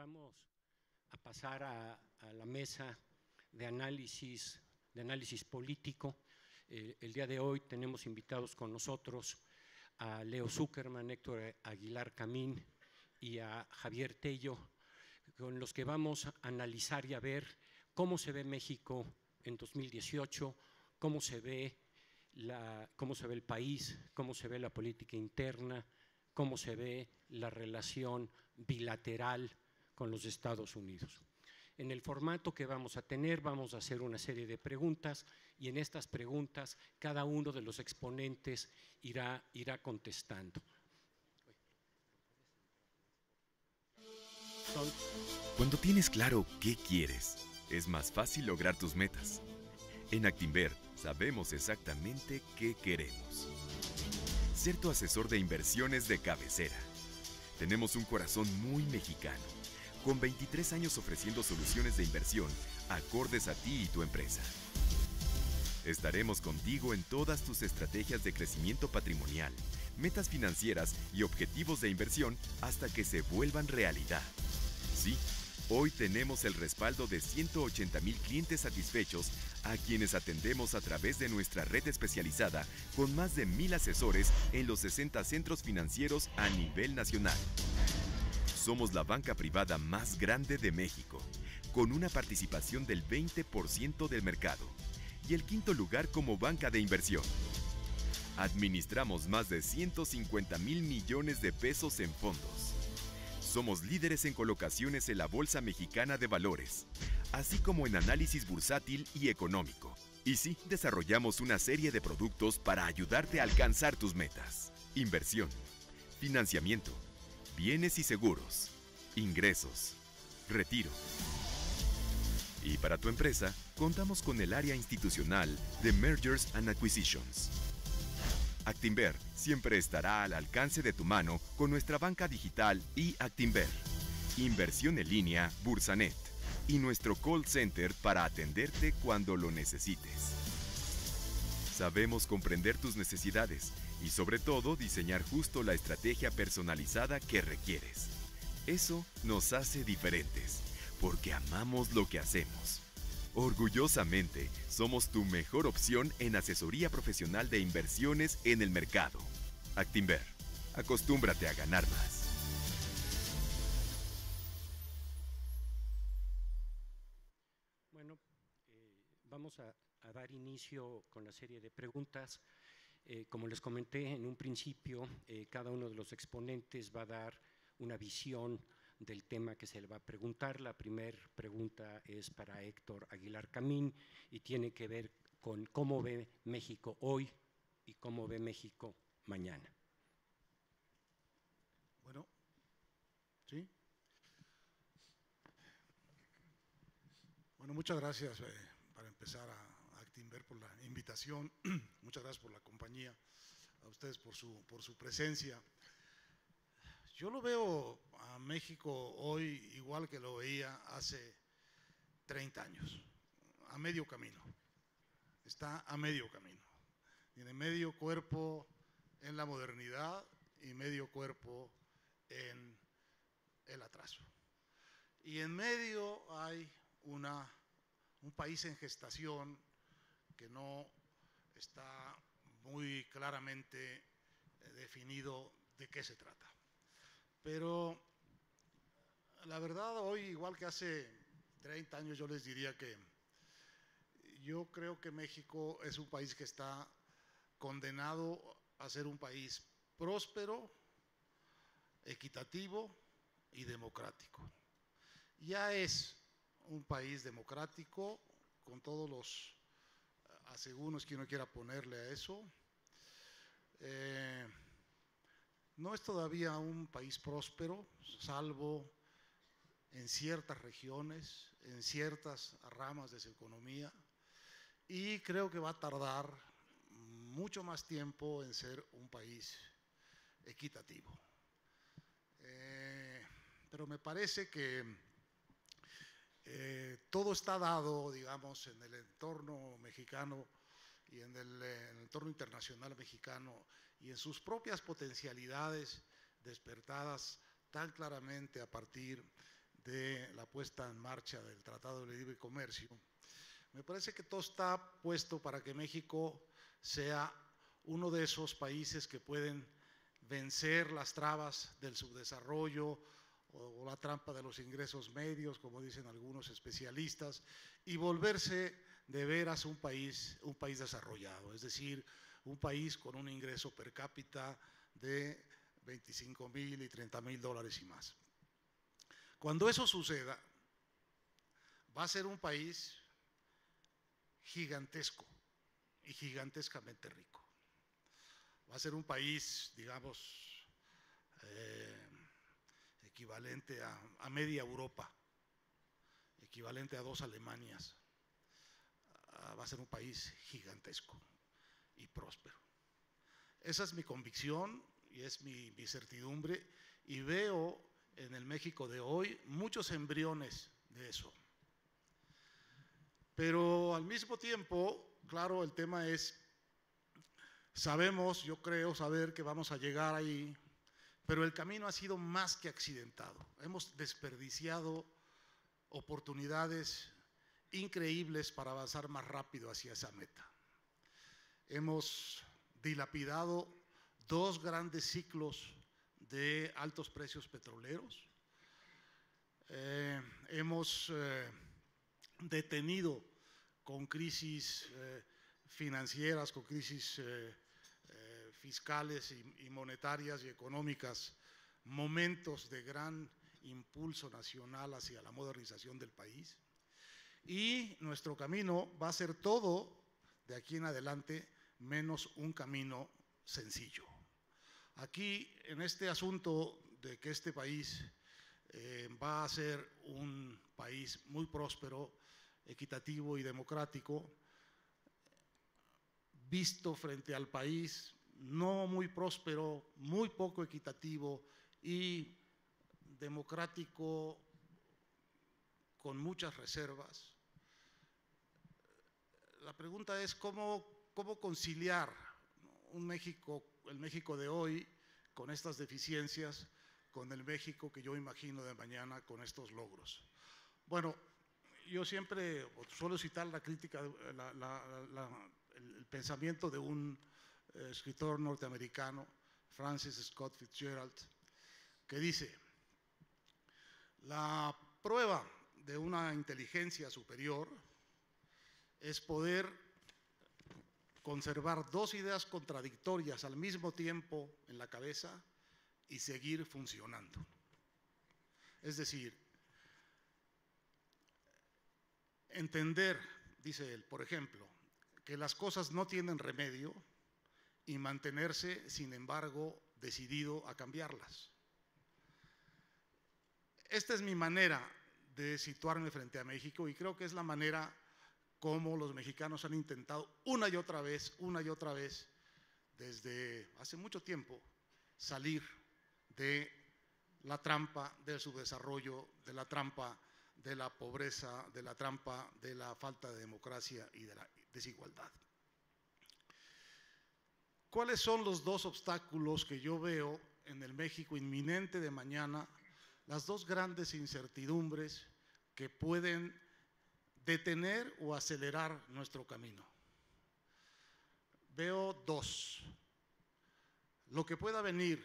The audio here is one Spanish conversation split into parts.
vamos a pasar a la mesa de análisis político. El día de hoy tenemos invitados con nosotros a Leo Zuckerman, Héctor Aguilar Camín y a Javier Tello, con los que vamos a analizar y a ver cómo se ve México en 2018, cómo se ve el país, cómo se ve la política interna, cómo se ve la relación bilateral con los Estados Unidos. En el formato que vamos a tener, vamos a hacer una serie de preguntas y en estas preguntas cada uno de los exponentes irá contestando. Cuando tienes claro qué quieres, es más fácil lograr tus metas. En Actinver sabemos exactamente qué queremos. Ser tu asesor de inversiones de cabecera. Tenemos un corazón muy mexicano, con 23 años ofreciendo soluciones de inversión acordes a ti y tu empresa. Estaremos contigo en todas tus estrategias de crecimiento patrimonial, metas financieras y objetivos de inversión hasta que se vuelvan realidad. Sí, hoy tenemos el respaldo de 180,000 clientes satisfechos a quienes atendemos a través de nuestra red especializada con más de 1,000 asesores en los 60 centros financieros a nivel nacional. Somos la banca privada más grande de México, con una participación del 20% del mercado y el quinto lugar como banca de inversión. Administramos más de 150,000 millones de pesos en fondos. Somos líderes en colocaciones en la Bolsa Mexicana de Valores, así como en análisis bursátil y económico. Y sí, desarrollamos una serie de productos para ayudarte a alcanzar tus metas. Inversión, financiamiento, bienes y seguros, ingresos, retiro. Y para tu empresa, contamos con el área institucional de Mergers and Acquisitions. Actinver siempre estará al alcance de tu mano con nuestra banca digital y Actinver, inversión en línea Bursanet y nuestro call center para atenderte cuando lo necesites. Sabemos comprender tus necesidades y sobre todo diseñar justo la estrategia personalizada que requieres. Eso nos hace diferentes, porque amamos lo que hacemos. Orgullosamente, somos tu mejor opción en asesoría profesional de inversiones en el mercado. Actinver, acostúmbrate a ganar más. Bueno, vamos a dar inicio con la serie de preguntas. Como les comenté en un principio, cada uno de los exponentes va a dar una visión del tema que se le va a preguntar. La primera pregunta es para Héctor Aguilar Camín y tiene que ver con cómo ve México hoy y cómo ve México mañana. Bueno, ¿sí? Bueno, muchas gracias para empezar a Actinver por la invitación. Muchas gracias por la compañía, a ustedes por su presencia. Yo lo veo a México hoy igual que lo veía hace 30 años, a medio camino. Está a medio camino. Tiene medio cuerpo en la modernidad y medio cuerpo en el atraso. Y en medio hay un país en gestación que no está muy claramente definido de qué se trata. Pero la verdad hoy, igual que hace 30 años, yo les diría que yo creo que México es un país que está condenado a ser un país próspero, equitativo y democrático. Ya es un país democrático con todos los asegúnes que uno quiera ponerle a eso. No es todavía un país próspero, salvo en ciertas regiones, en ciertas ramas de su economía, y creo que va a tardar mucho más tiempo en ser un país equitativo. Pero me parece que todo está dado, digamos, en el entorno mexicano y en el entorno internacional mexicano y en sus propias potencialidades despertadas tan claramente a partir de la puesta en marcha del Tratado de Libre Comercio, me parece que todo está puesto para que México sea uno de esos países que pueden vencer las trabas del subdesarrollo o la trampa de los ingresos medios, como dicen algunos especialistas, y volverse de veras un país desarrollado, es decir, un país con un ingreso per cápita de 25,000 y 30,000 dólares y más. Cuando eso suceda, va a ser un país gigantesco y gigantescamente rico. Va a ser un país, digamos, equivalente a media Europa, equivalente a 2 Alemanias. Va a ser un país gigantesco y próspero. Esa es mi convicción y es mi certidumbre, y veo en el México de hoy muchos embriones de eso. Pero al mismo tiempo, claro, el tema es, sabemos, yo creo saber que vamos a llegar ahí, pero el camino ha sido más que accidentado. Hemos desperdiciado oportunidades increíbles para avanzar más rápido hacia esa meta. Hemos dilapidado 2 grandes ciclos de altos precios petroleros. Hemos detenido con crisis financieras, con crisis fiscales y monetarias y económicas, momentos de gran impulso nacional hacia la modernización del país. Y nuestro camino va a ser todo, de aquí en adelante, menos un camino sencillo. Aquí, en este asunto de que este país va a ser un país muy próspero, equitativo y democrático, visto frente al país no muy próspero, muy poco equitativo y democrático con muchas reservas. La pregunta es cómo conciliar el México de hoy con estas deficiencias, con el México que yo imagino de mañana con estos logros. Bueno, yo siempre suelo citar la crítica, el pensamiento de un escritor norteamericano, Francis Scott Fitzgerald, que dice: la prueba de una inteligencia superior es poder conservar 2 ideas contradictorias al mismo tiempo en la cabeza y seguir funcionando. Es decir, entender, dice él, por ejemplo, que las cosas no tienen remedio y mantenerse, sin embargo, decidido a cambiarlas. Esta es mi manera de situarme frente a México, y creo que es la manera como los mexicanos han intentado una y otra vez, desde hace mucho tiempo, salir de la trampa del subdesarrollo, de la trampa de la pobreza, de la trampa de la falta de democracia y de la desigualdad. ¿Cuáles son los 2 obstáculos que yo veo en el México inminente de mañana? Las 2 grandes incertidumbres que pueden detener o acelerar nuestro camino. Veo 2. Lo que pueda venir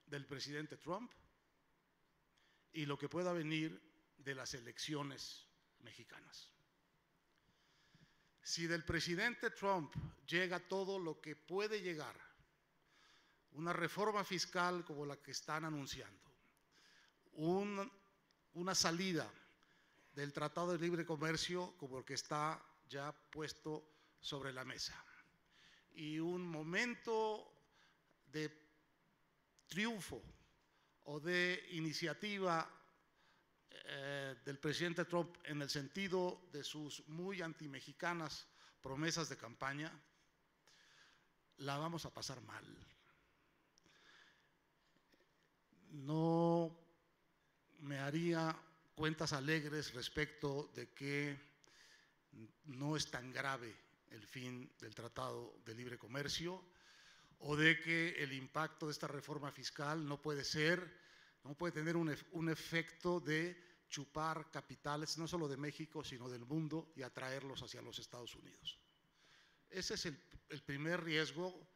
del presidente Trump y lo que pueda venir de las elecciones mexicanas. Si del presidente Trump llega todo lo que puede llegar, una reforma fiscal como la que están anunciando, una salida del Tratado de Libre Comercio como el que está ya puesto sobre la mesa, y un momento de triunfo o de iniciativa del presidente Trump en el sentido de sus muy antimexicanas promesas de campaña, la vamos a pasar mal. No me haría cuentas alegres respecto de que no es tan grave el fin del Tratado de Libre Comercio, o de que el impacto de esta reforma fiscal no puede tener un efecto de chupar capitales, no solo de México, sino del mundo, y atraerlos hacia los Estados Unidos. Ese es el primer riesgo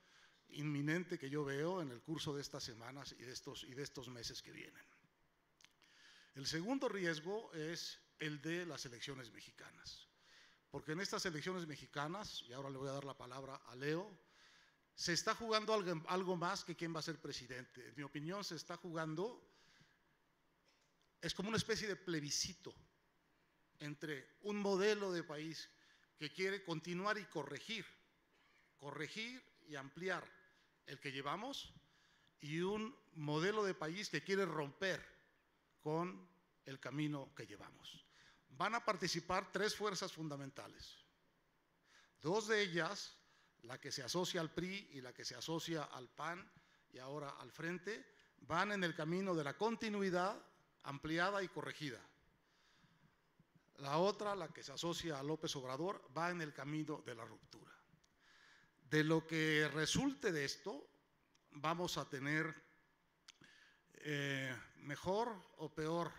inminente que yo veo en el curso de estas semanas y de estos meses que vienen. El segundo riesgo es el de las elecciones mexicanas, porque en estas elecciones mexicanas, y ahora le voy a dar la palabra a Leo, se está jugando algo más que quién va a ser presidente. En mi opinión, se está jugando, es como una especie de plebiscito entre un modelo de país que quiere continuar y corregir y ampliar el que llevamos, y un modelo de país que quiere romper con el camino que llevamos. Van a participar tres fuerzas fundamentales. Dos de ellas, la que se asocia al PRI y la que se asocia al PAN y ahora al Frente, van en el camino de la continuidad ampliada y corregida. La otra, la que se asocia a López Obrador, va en el camino de la ruptura. De lo que resulte de esto, vamos a tener mejor o peor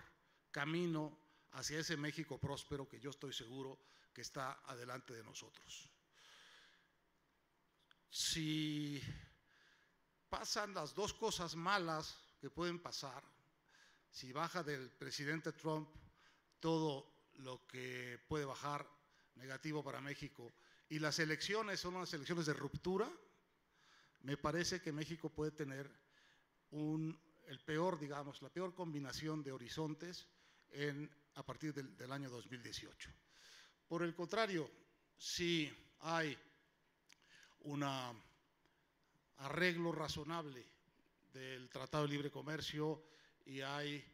camino hacia ese México próspero que yo estoy seguro que está adelante de nosotros. Si pasan las dos cosas malas que pueden pasar, si baja del presidente Trump todo lo que puede bajar negativo para México, y las elecciones son unas elecciones de ruptura, me parece que México puede tener la peor combinación de horizontes a partir del año 2018. Por el contrario, si hay un arreglo razonable del Tratado de Libre Comercio y hay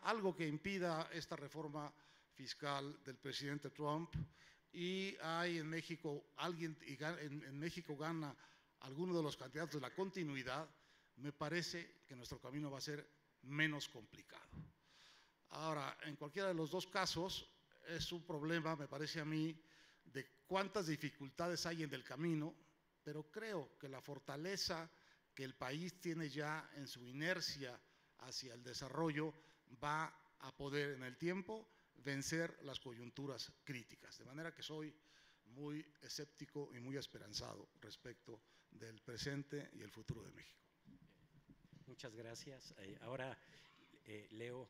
algo que impida esta reforma fiscal del presidente Trump, y hay en México en México gana alguno de los candidatos de la continuidad, me parece que nuestro camino va a ser menos complicado. Ahora, en cualquiera de los dos casos, es un problema, me parece a mí, de cuántas dificultades hay en el camino, pero creo que la fortaleza que el país tiene ya en su inercia hacia el desarrollo va a poder en el tiempo vencer las coyunturas críticas. De manera que soy muy escéptico y muy esperanzado respecto del presente y el futuro de México. Muchas gracias. Ahora, Leo,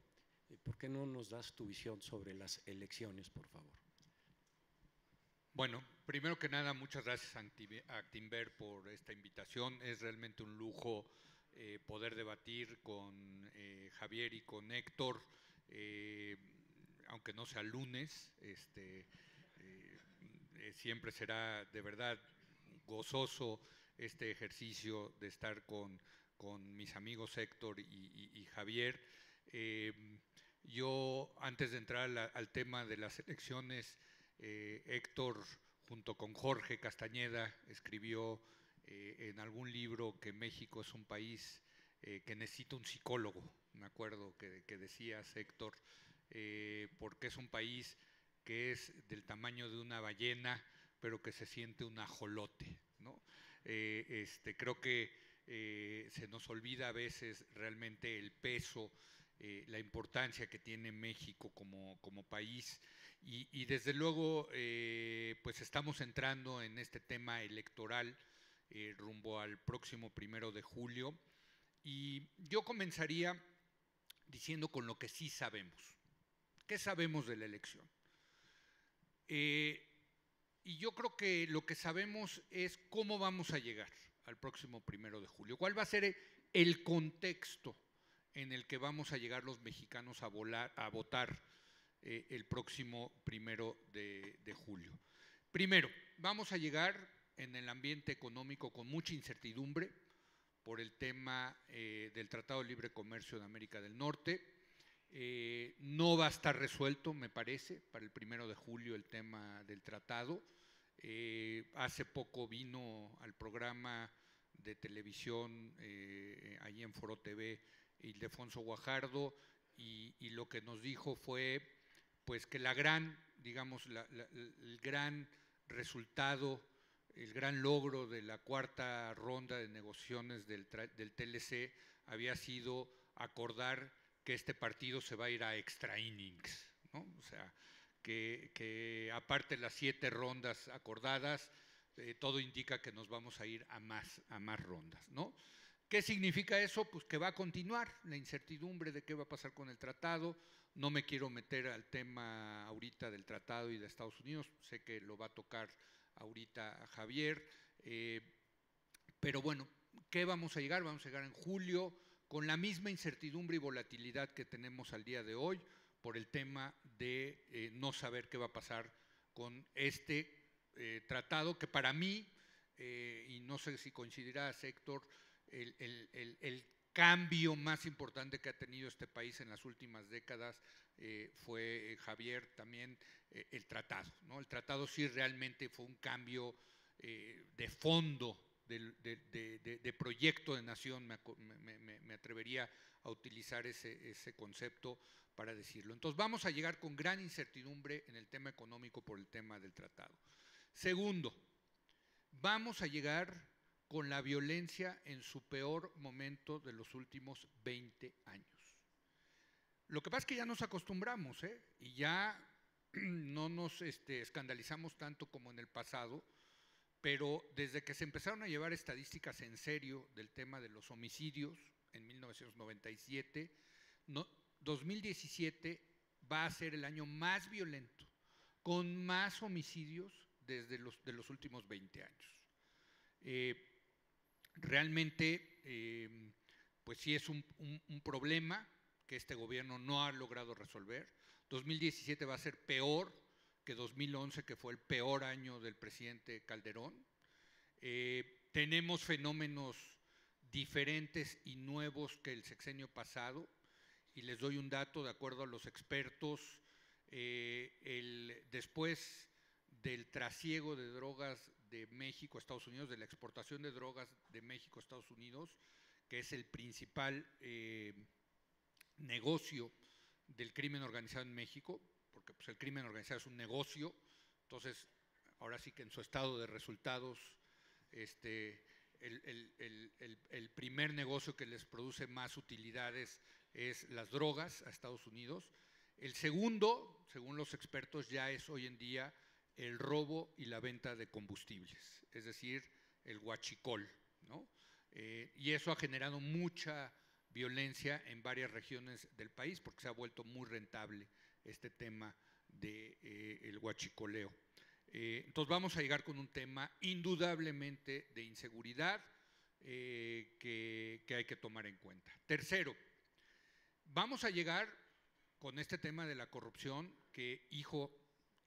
¿por qué no nos das tu visión sobre las elecciones, por favor? Bueno, primero que nada, muchas gracias a Actinver por esta invitación. Es realmente un lujo poder debatir con Javier y con Héctor, aunque no sea lunes. Siempre será de verdad gozoso este ejercicio de estar con mis amigos Héctor y Javier. Yo, antes de entrar al tema de las elecciones, Héctor, junto con Jorge Castañeda, escribió en algún libro que México es un país que necesita un psicólogo. Me acuerdo que decías, Héctor, porque es un país que es del tamaño de una ballena, pero que se siente un ajolote, ¿no? Creo que se nos olvida a veces realmente el peso, la importancia que tiene México como país, y desde luego pues estamos entrando en este tema electoral rumbo al próximo 1 de julio, y yo comenzaría diciendo con lo que sí sabemos. ¿Qué sabemos de la elección? Y yo creo que lo que sabemos es cómo vamos a llegar al próximo 1 de julio. ¿Cuál va a ser el contexto en el que vamos a llegar los mexicanos a votar el próximo 1 de julio? Primero, vamos a llegar en el ambiente económico con mucha incertidumbre por el tema del Tratado de Libre Comercio de América del Norte. No va a estar resuelto, me parece, para el 1 de julio el tema del tratado. Hace poco vino al programa de televisión allí en Foro TV Ildefonso Guajardo, y lo que nos dijo fue pues que el gran resultado, el gran logro de la cuarta ronda de negociaciones del TLC había sido acordar que este partido se va a ir a extra innings, ¿no? O sea, que aparte de las 7 rondas acordadas, todo indica que nos vamos a ir a más rondas, ¿no? ¿Qué significa eso? Pues que va a continuar la incertidumbre de qué va a pasar con el tratado. No me quiero meter al tema ahorita del tratado y de Estados Unidos, sé que lo va a tocar ahorita a Javier, pero bueno, ¿qué vamos a llegar? Vamos a llegar en julio con la misma incertidumbre y volatilidad que tenemos al día de hoy por el tema de no saber qué va a pasar con este tratado, que para mí, y no sé si coincidirás, Héctor, el cambio más importante que ha tenido este país en las últimas décadas fue, Javier, también el tratado, ¿no? El tratado sí realmente fue un cambio de fondo, de proyecto de nación, me atrevería a utilizar ese concepto para decirlo. Entonces vamos a llegar con gran incertidumbre en el tema económico por el tema del tratado. Segundo, vamos a llegar con la violencia en su peor momento de los últimos 20 años. Lo que pasa es que ya nos acostumbramos, y ya no nos escandalizamos tanto como en el pasado, pero desde que se empezaron a llevar estadísticas en serio del tema de los homicidios en 1997, 2017 va a ser el año más violento, con más homicidios desde los últimos 20 años. Realmente, pues sí es un problema que este gobierno no ha logrado resolver. 2017 va a ser peor que 2011, que fue el peor año del presidente Calderón. Tenemos fenómenos diferentes y nuevos que el sexenio pasado, y les doy un dato de acuerdo a los expertos. Después del trasiego de drogas de México a Estados Unidos, de la exportación de drogas de México a Estados Unidos, que es el principal negocio del crimen organizado en México, porque pues, el crimen organizado es un negocio. Entonces, ahora sí que en su estado de resultados, el primer negocio que les produce más utilidades es las drogas a Estados Unidos. El segundo, según los expertos, ya es hoy en día el robo y la venta de combustibles, es decir, el huachicol, ¿no? Y eso ha generado mucha violencia en varias regiones del país porque se ha vuelto muy rentable este tema del huachicoleo. Entonces vamos a llegar con un tema indudablemente de inseguridad que hay que tomar en cuenta. Tercero, vamos a llegar con este tema de la corrupción que, hijo,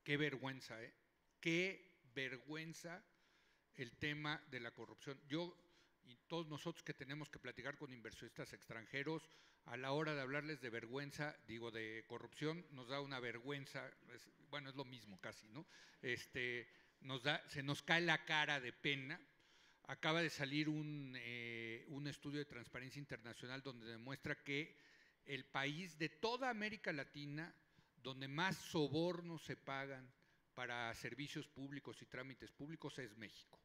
qué vergüenza, qué vergüenza el tema de la corrupción. Yo y todos nosotros que tenemos que platicar con inversionistas extranjeros, a la hora de hablarles de vergüenza, digo de corrupción, nos da una vergüenza, bueno, es lo mismo casi, ¿no? Se nos cae la cara de pena. Acaba de salir un estudio de Transparencia Internacional donde demuestra que el país de toda América Latina donde más sobornos se pagan para servicios públicos y trámites públicos es México.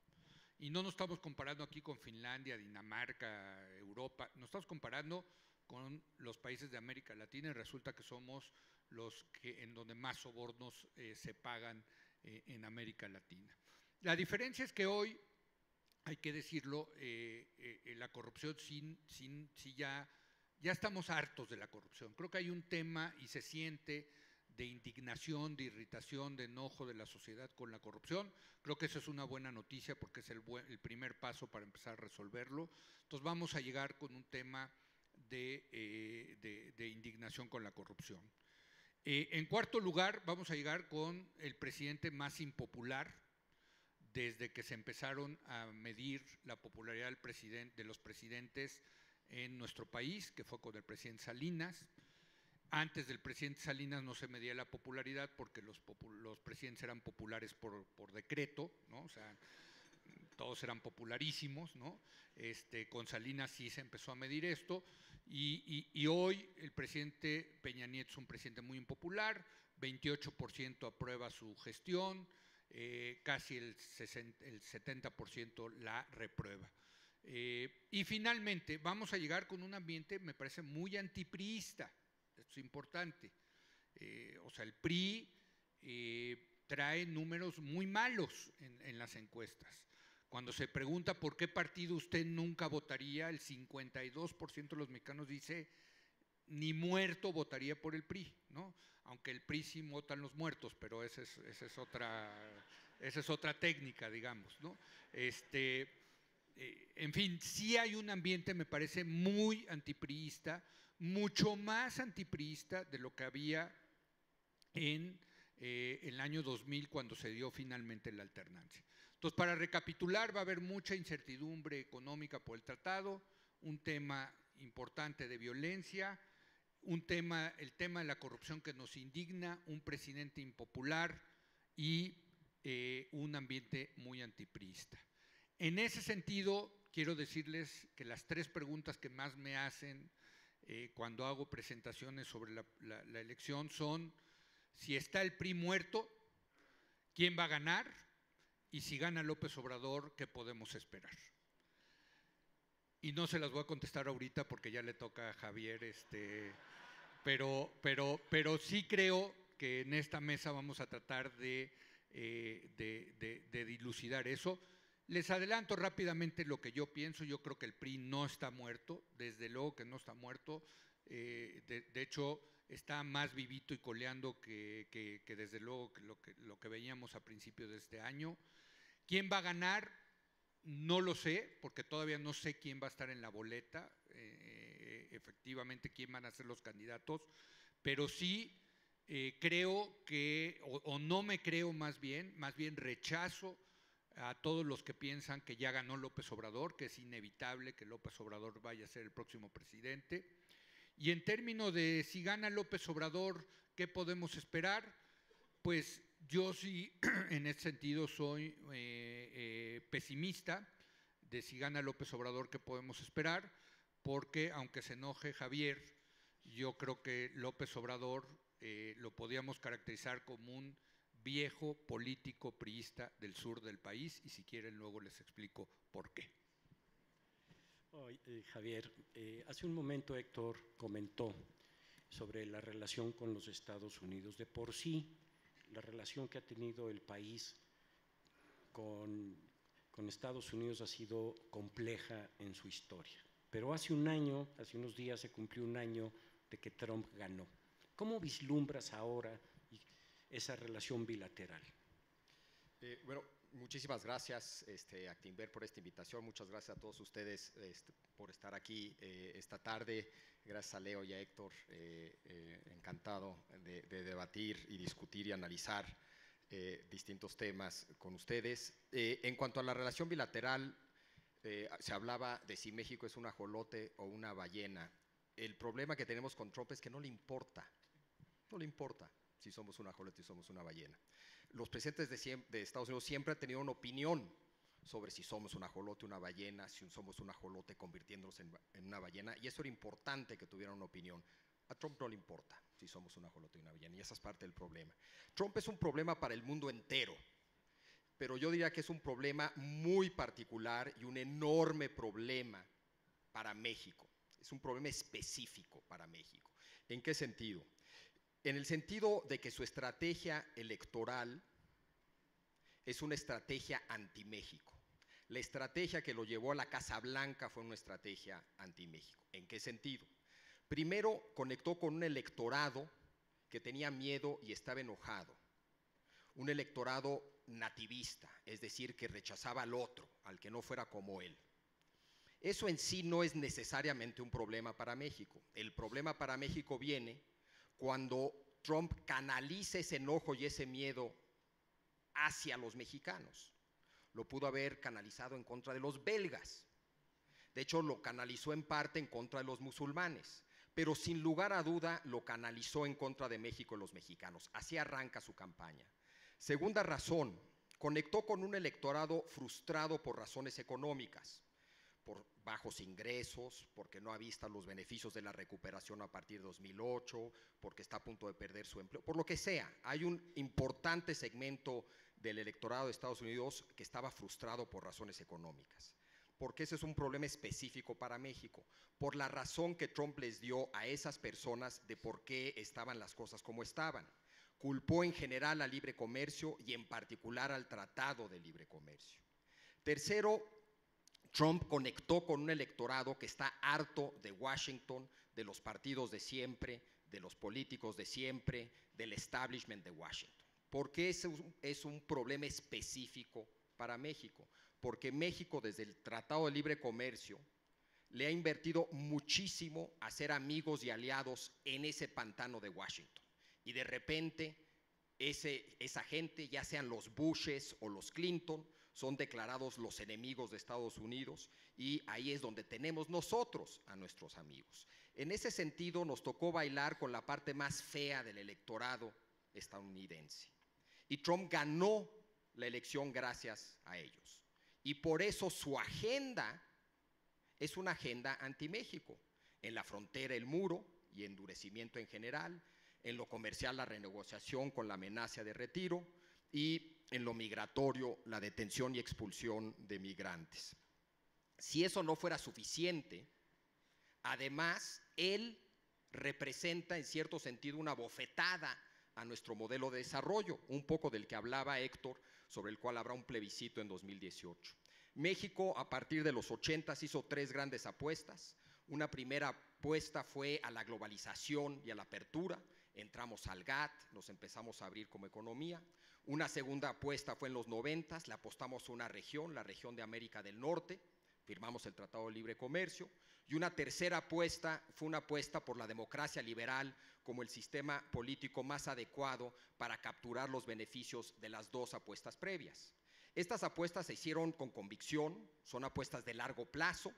Y no nos estamos comparando aquí con Finlandia, Dinamarca, Europa, nos estamos comparando con los países de América Latina y resulta que somos los que en donde más sobornos se pagan en América Latina. La diferencia es que hoy, hay que decirlo, la corrupción ya estamos hartos de la corrupción. Creo que hay un tema y se siente de indignación, de irritación, de enojo de la sociedad con la corrupción. Creo que eso es una buena noticia porque es el primer paso para empezar a resolverlo. Entonces vamos a llegar con un tema de indignación con la corrupción. En cuarto lugar, vamos a llegar con el presidente más impopular desde que se empezaron a medir la popularidad de los presidentes en nuestro país, que fue con el presidente Salinas. Antes del presidente Salinas no se medía la popularidad porque los presidentes eran populares por decreto, ¿no? O sea, todos eran popularísimos, ¿no? Con Salinas sí se empezó a medir esto y hoy el presidente Peña Nieto es un presidente muy impopular, 28% aprueba su gestión, casi el 70% la reprueba. Y finalmente vamos a llegar con un ambiente, me parece, muy antipriista. Esto es importante. O sea, el PRI trae números muy malos en las encuestas. Cuando se pregunta por qué partido usted nunca votaría, el 52% de los mexicanos dice ni muerto votaría por el PRI, ¿no? Aunque el PRI sí votan los muertos, pero esa es otra técnica, digamos, ¿no? En fin, sí hay un ambiente, me parece, muy antipriista, mucho más antipriista de lo que había en el año 2000 cuando se dio finalmente la alternancia. Entonces, para recapitular, va a haber mucha incertidumbre económica por el tratado, un tema importante de violencia, el tema de la corrupción que nos indigna, un presidente impopular y un ambiente muy antipriista. En ese sentido, quiero decirles que las 3 preguntas que más me hacen cuando hago presentaciones sobre la elección son: si está el PRI muerto, ¿quién va a ganar? Y si gana López Obrador, ¿qué podemos esperar? Y no se las voy a contestar ahorita porque ya le toca a Javier, pero sí creo que en esta mesa vamos a tratar de dilucidar eso. Les adelanto rápidamente lo que yo pienso. Yo creo que el PRI no está muerto, desde luego que no está muerto. De hecho, está más vivito y coleando que desde luego lo que veíamos a principios de este año. ¿Quién va a ganar? No lo sé, porque todavía no sé quién va a estar en la boleta, efectivamente quién van a ser los candidatos, pero sí creo que, o no me creo más bien rechazo a todos los que piensan que ya ganó López Obrador, que es inevitable que López Obrador vaya a ser el próximo presidente. Y en términos de si gana López Obrador, ¿qué podemos esperar? Pues yo sí, en ese sentido, soy pesimista de si gana López Obrador, ¿qué podemos esperar? Porque, aunque se enoje Javier, yo creo que López Obrador lo podríamos caracterizar como un viejo político priista del sur del país, y si quieren luego les explico por qué. Javier, hace un momento Héctor comentó sobre la relación con los Estados Unidos. De por sí, la relación que ha tenido el país con Estados Unidos ha sido compleja en su historia. Pero hace unos días se cumplió un año de que Trump ganó. ¿Cómo vislumbras ahora esa relación bilateral? Bueno, muchísimas gracias, Actinver, por esta invitación. Muchas gracias a todos ustedes por estar aquí esta tarde. Gracias a Leo y a Héctor, encantado de debatir y discutir y analizar distintos temas con ustedes. En cuanto a la relación bilateral, se hablaba de si México es un ajolote o una ballena. El problema que tenemos con Trump es que no le importa si somos un ajolote y somos una ballena. Los presidentes de Estados Unidos siempre han tenido una opinión sobre si somos un ajolote, una ballena, si somos un ajolote convirtiéndonos en una ballena, y eso era importante que tuvieran una opinión. A Trump no le importa si somos un ajolote y una ballena, y esa es parte del problema. Trump es un problema para el mundo entero, pero yo diría que es un problema muy particular y un enorme problema para México. Es un problema específico para México. ¿En qué sentido? En el sentido de que su estrategia electoral es una estrategia anti-México. La estrategia que lo llevó a la Casa Blanca fue una estrategia anti-México. ¿En qué sentido? Primero, conectó con un electorado que tenía miedo y estaba enojado. Un electorado nativista, es decir, que rechazaba al otro, al que no fuera como él. Eso en sí no es necesariamente un problema para México. El problema para México viene cuando Trump canaliza ese enojo y ese miedo hacia los mexicanos. Lo pudo haber canalizado en contra de los belgas. De hecho, lo canalizó en parte en contra de los musulmanes, pero sin lugar a duda lo canalizó en contra de México y los mexicanos. Así arranca su campaña. Segunda razón, conectó con un electorado frustrado por razones económicas, por bajos ingresos, porque no ha visto los beneficios de la recuperación a partir de 2008, porque está a punto de perder su empleo, por lo que sea. Hay un importante segmento del electorado de Estados Unidos que estaba frustrado por razones económicas. porque ese es un problema específico para México, por la razón que Trump les dio a esas personas de por qué estaban las cosas como estaban. Culpó en general al libre comercio y en particular al Tratado de Libre Comercio. Tercero, Trump conectó con un electorado que está harto de Washington, de los partidos de siempre, de los políticos de siempre, del establishment de Washington. ¿Por qué es un problema específico para México? Porque México, desde el Tratado de Libre Comercio, le ha invertido muchísimo a ser amigos y aliados en ese pantano de Washington. Y de repente, esa gente, ya sean los Bushes o los Clinton, son declarados los enemigos de Estados Unidos, y ahí es donde tenemos nosotros a nuestros amigos. En ese sentido, nos tocó bailar con la parte más fea del electorado estadounidense. Y Trump ganó la elección gracias a ellos. Y por eso su agenda es una agenda anti-México. En la frontera el muro y endurecimiento en general, en lo comercial la renegociación con la amenaza de retiro, y en lo migratorio la detención y expulsión de migrantes. Si eso no fuera suficiente, además él representa en cierto sentido una bofetada a nuestro modelo de desarrollo, un poco del que hablaba Héctor, sobre el cual habrá un plebiscito en 2018. México, a partir de los 80s, hizo 3 grandes apuestas. Una primera apuesta fue a la globalización y a la apertura. Entramos al GATT, nos empezamos a abrir como economía. Una segunda apuesta fue en los 90s, le apostamos a una región, la región de América del Norte, firmamos el Tratado de Libre Comercio. Y una tercera apuesta fue una apuesta por la democracia liberal como el sistema político más adecuado para capturar los beneficios de las 2 apuestas previas. Estas apuestas se hicieron con convicción, son apuestas de largo plazo,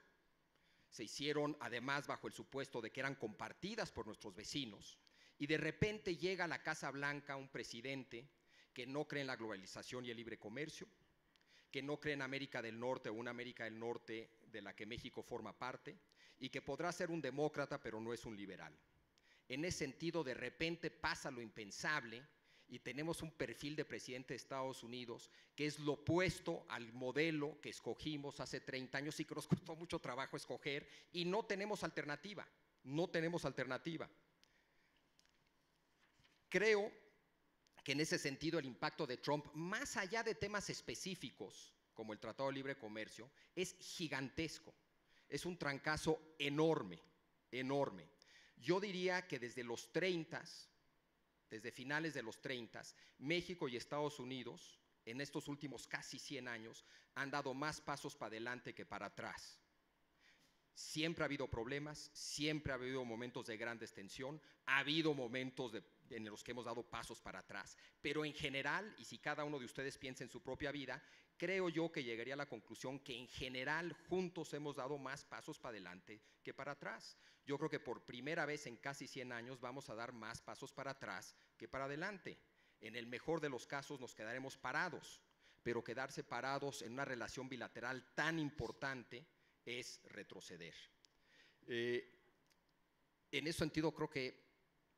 se hicieron además bajo el supuesto de que eran compartidas por nuestros vecinos, y de repente llega a la Casa Blanca un presidente que no cree en la globalización y el libre comercio, que no cree en América del Norte o una América del Norte de la que México forma parte, y que podrá ser un demócrata pero no es un liberal. En ese sentido, de repente pasa lo impensable y tenemos un perfil de presidente de Estados Unidos que es lo opuesto al modelo que escogimos hace 30 años y que nos costó mucho trabajo escoger, y no tenemos alternativa, no tenemos alternativa. Creo que en ese sentido el impacto de Trump, más allá de temas específicos como el Tratado de Libre Comercio, es gigantesco. Es un trancazo enorme, enorme. Yo diría que desde los 30s, desde finales de los 30s, México y Estados Unidos, en estos últimos casi 100 años, han dado más pasos para adelante que para atrás. Siempre ha habido problemas, siempre ha habido momentos de gran tensión, ha habido momentos en los que hemos dado pasos para atrás, pero en general, y si cada uno de ustedes piensa en su propia vida, creo yo que llegaría a la conclusión que en general juntos hemos dado más pasos para adelante que para atrás. Yo creo que por primera vez en casi 100 años vamos a dar más pasos para atrás que para adelante. En el mejor de los casos nos quedaremos parados, pero quedarse parados en una relación bilateral tan importante es retroceder. En ese sentido creo que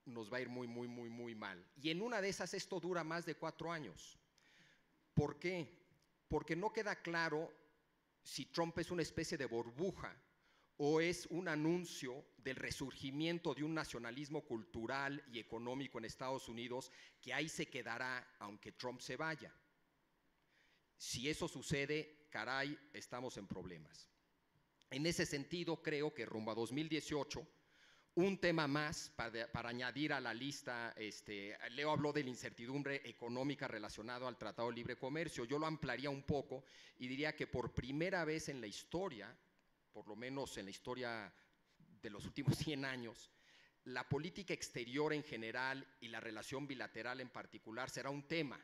nos va a ir muy mal. Y en una de esas esto dura más de 4 años. ¿Por qué? Porque no queda claro si Trump es una especie de burbuja o es un anuncio del resurgimiento de un nacionalismo cultural y económico en Estados Unidos que ahí se quedará aunque Trump se vaya. Si eso sucede, caray, estamos en problemas. En ese sentido, creo que rumbo a 2018, un tema más para añadir a la lista, Leo habló de la incertidumbre económica relacionada al Tratado de Libre Comercio. Yo lo ampliaría un poco y diría que por primera vez en la historia, por lo menos en la historia de los últimos 100 años, la política exterior en general y la relación bilateral en particular será un tema.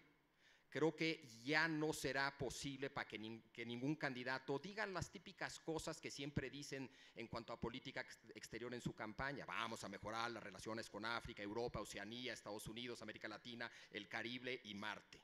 Creo que ya no será posible para que ningún candidato diga las típicas cosas que siempre dicen en cuanto a política exterior en su campaña. Vamos a mejorar las relaciones con África, Europa, Oceanía, Estados Unidos, América Latina, el Caribe y Marte.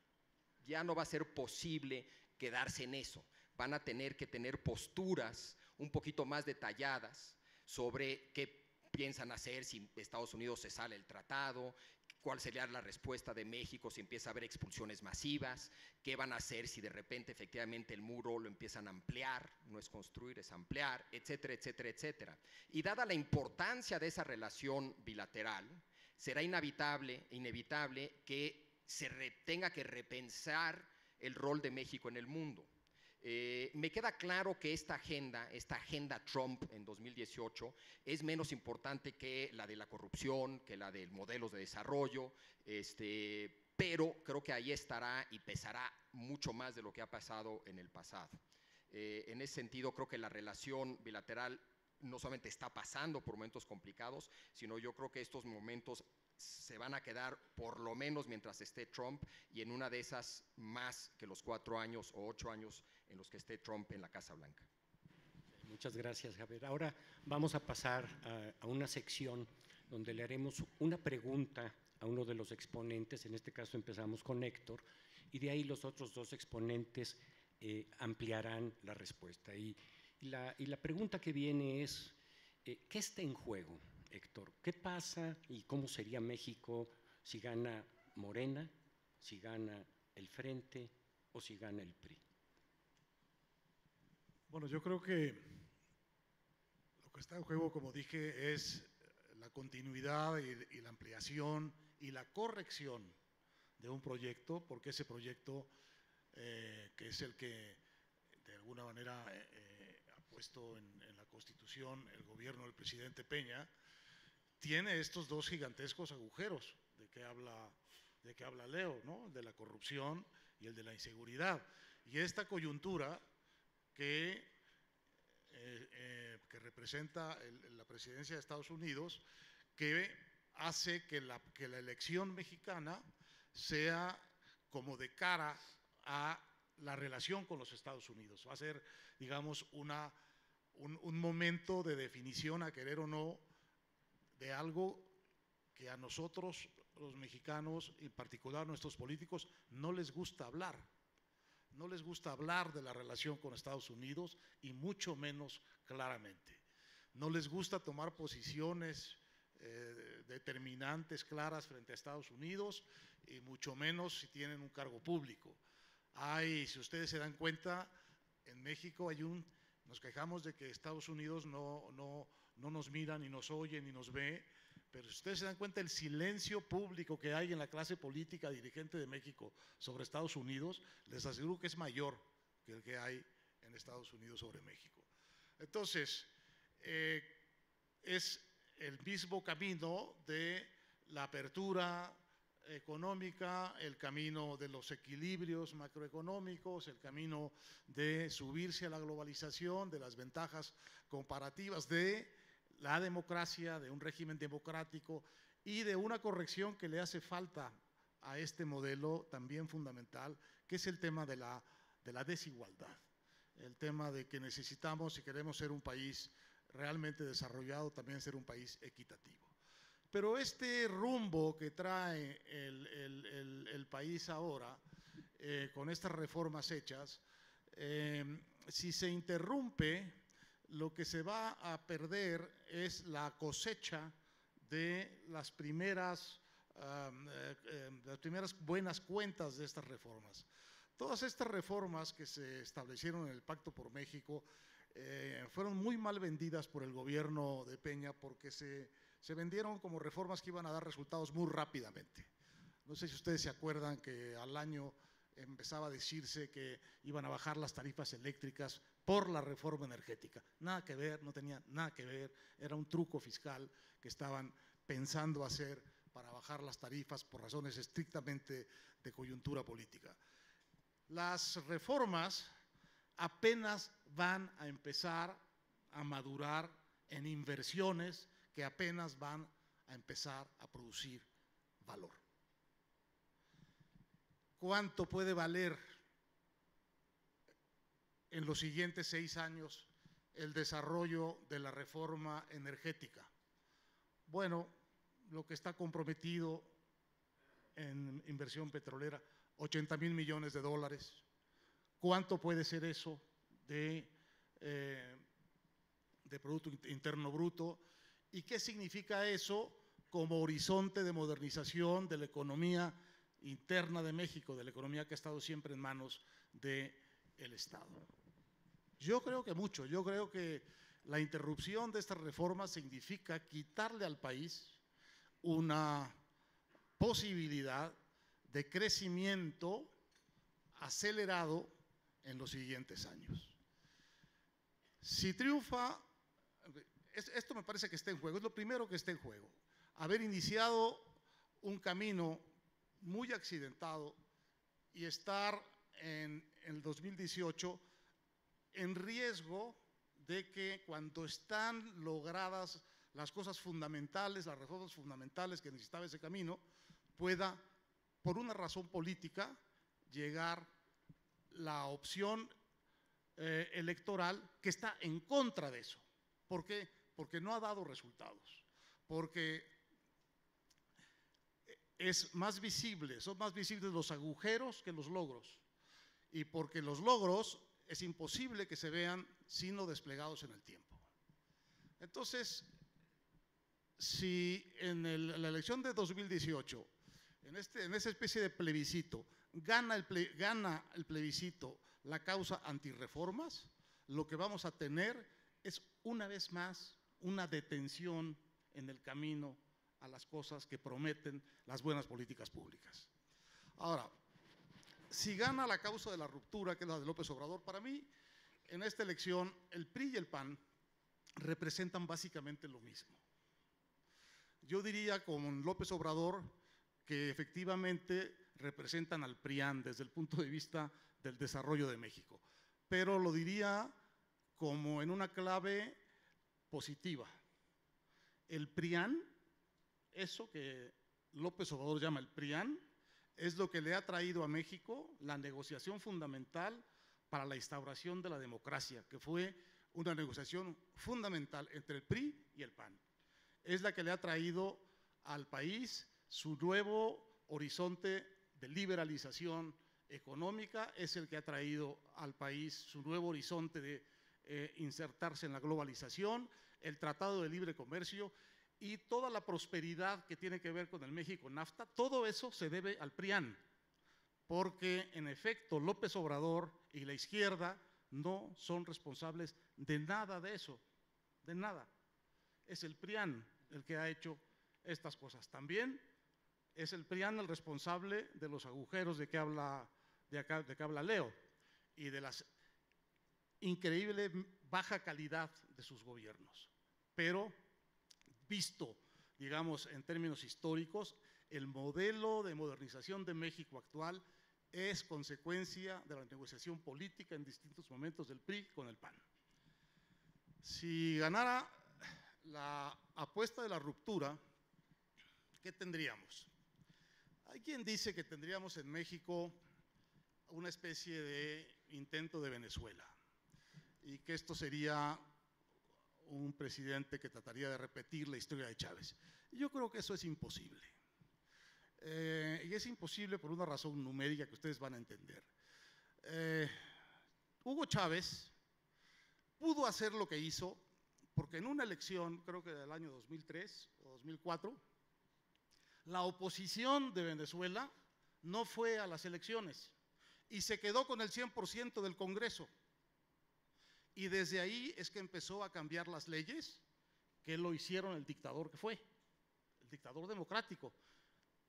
Ya no va a ser posible quedarse en eso. Van a tener que tener posturas un poquito más detalladas sobre qué piensan hacer si Estados Unidos se sale del tratado, cuál sería la respuesta de México si empieza a haber expulsiones masivas, qué van a hacer si de repente efectivamente el muro lo empiezan a ampliar, no es construir, es ampliar, etcétera, etcétera, etcétera. Y dada la importancia de esa relación bilateral, será inevitable que tenga que repensar el rol de México en el mundo. Me queda claro que esta agenda Trump en 2018 es menos importante que la de la corrupción, que la de modelos de desarrollo, pero creo que ahí estará y pesará mucho más de lo que ha pasado en el pasado. En ese sentido, creo que la relación bilateral no solamente está pasando por momentos complicados, sino yo creo que estos momentos se van a quedar por lo menos mientras esté Trump, y en una de esas más que los 4 años o 8 años en los que esté Trump en la Casa Blanca. Muchas gracias, Javier. Ahora vamos a pasar a una sección donde le haremos una pregunta a uno de los exponentes. En este caso empezamos con Héctor, y de ahí los otros 2 exponentes ampliarán la respuesta. Y la pregunta que viene es, ¿qué está en juego, Héctor? ¿Qué pasa y cómo sería México si gana Morena, si gana el Frente o si gana el PRI? Bueno, yo creo que lo que está en juego, como dije, es la continuidad y la ampliación y la corrección de un proyecto, porque ese proyecto, que es el que de alguna manera ha puesto en la Constitución el gobierno del presidente Peña, tiene estos 2 gigantescos agujeros de que habla Leo, ¿no? El de la corrupción y el de la inseguridad. Y esta coyuntura que representa la presidencia de Estados Unidos, que hace que la elección mexicana sea como de cara a la relación con los Estados Unidos. Va a ser, digamos, un momento de definición, a querer o no, de algo que a nosotros, los mexicanos, en particular nuestros políticos, no les gusta hablar. No les gusta hablar de la relación con Estados Unidos, y mucho menos claramente. No les gusta tomar posiciones determinantes, claras frente a Estados Unidos, y mucho menos si tienen un cargo público. Si ustedes se dan cuenta, en México nos quejamos de que Estados Unidos no nos mira, ni nos oye, ni nos ve, pero si ustedes se dan cuenta, el silencio público que hay en la clase política dirigente de México sobre Estados Unidos, les aseguro que es mayor que el que hay en Estados Unidos sobre México. Entonces, es el mismo camino de la apertura económica, el camino de los equilibrios macroeconómicos, el camino de subirse a la globalización, de las ventajas comparativas de la democracia, de un régimen democrático, y de una corrección que le hace falta a este modelo también fundamental, que es el tema de la desigualdad, el tema de que necesitamos, si queremos ser un país realmente desarrollado, también ser un país equitativo. Pero este rumbo que trae el país ahora, con estas reformas hechas, si se interrumpe, lo que se va a perder es la cosecha de las primeras buenas cuentas de estas reformas. Todas estas reformas que se establecieron en el Pacto por México fueron muy mal vendidas por el gobierno de Peña, porque se vendieron como reformas que iban a dar resultados muy rápidamente. No sé si ustedes se acuerdan que al año empezaba a decirse que iban a bajar las tarifas eléctricas por la reforma energética. Nada que ver, no tenía nada que ver, era un truco fiscal que estaban pensando hacer para bajar las tarifas por razones estrictamente de coyuntura política. Las reformas apenas van a empezar a madurar en inversiones que apenas van a empezar a producir valor. ¿Cuánto puede valer en los siguientes 6 años el desarrollo de la reforma energética? Bueno, lo que está comprometido en inversión petrolera, 80,000 millones de dólares. ¿Cuánto puede ser eso de Producto Interno Bruto? ¿Y qué significa eso como horizonte de modernización de la economía interna de México, de la economía que ha estado siempre en manos del Estado. Yo creo que mucho, yo creo que la interrupción de estas reformas significa quitarle al país una posibilidad de crecimiento acelerado en los siguientes años. Si triunfa, esto me parece que está en juego, es lo primero que está en juego, haber iniciado un camino muy accidentado y estar en el 2018 en riesgo de que cuando están logradas las cosas fundamentales, las reformas fundamentales que necesitaba ese camino, pueda, por una razón política, llegar la opción electoral que está en contra de eso. ¿Por qué? Porque no ha dado resultados, porque son más visibles los agujeros que los logros, y porque los logros es imposible que se vean sino desplegados en el tiempo. Entonces, si en la elección de 2018, en esa especie de plebiscito, gana el plebiscito la causa antirreformas, lo que vamos a tener es una vez más una detención en el camino a las cosas que prometen las buenas políticas públicas. Ahora, si gana la causa de la ruptura, que es la de López Obrador, para mí, en esta elección, el PRI y el PAN representan básicamente lo mismo. Yo diría con López Obrador que efectivamente representan al PRIAN desde el punto de vista del desarrollo de México, pero lo diría como en una clave positiva. El PRIAN, eso que López Obrador llama el PRIAN, es lo que le ha traído a México la negociación fundamental para la instauración de la democracia, que fue una negociación fundamental entre el PRI y el PAN. Es la que le ha traído al país su nuevo horizonte de liberalización económica, es el que ha traído al país su nuevo horizonte de insertarse en la globalización, el Tratado de Libre Comercio y toda la prosperidad que tiene que ver con el México-NAFTA. Todo eso se debe al PRIAN, porque en efecto López Obrador y la izquierda no son responsables de nada de eso, de nada. Es el PRIAN el que ha hecho estas cosas. También es el PRIAN el responsable de los agujeros de que habla Leo y de la increíble baja calidad de sus gobiernos. Pero visto, digamos, en términos históricos, el modelo de modernización de México actual es consecuencia de la negociación política en distintos momentos del PRI con el PAN. Si ganara la apuesta de la ruptura, ¿qué tendríamos? Hay quien dice que tendríamos en México una especie de intento de Venezuela y que esto sería un presidente que trataría de repetir la historia de Chávez. Yo creo que eso es imposible. Y es imposible por una razón numérica que ustedes van a entender. Hugo Chávez pudo hacer lo que hizo porque en una elección, creo que del año 2003 o 2004, la oposición de Venezuela no fue a las elecciones y se quedó con el 100% del Congreso. Y desde ahí es que empezó a cambiar las leyes que lo hicieron el dictador que fue, el dictador democrático.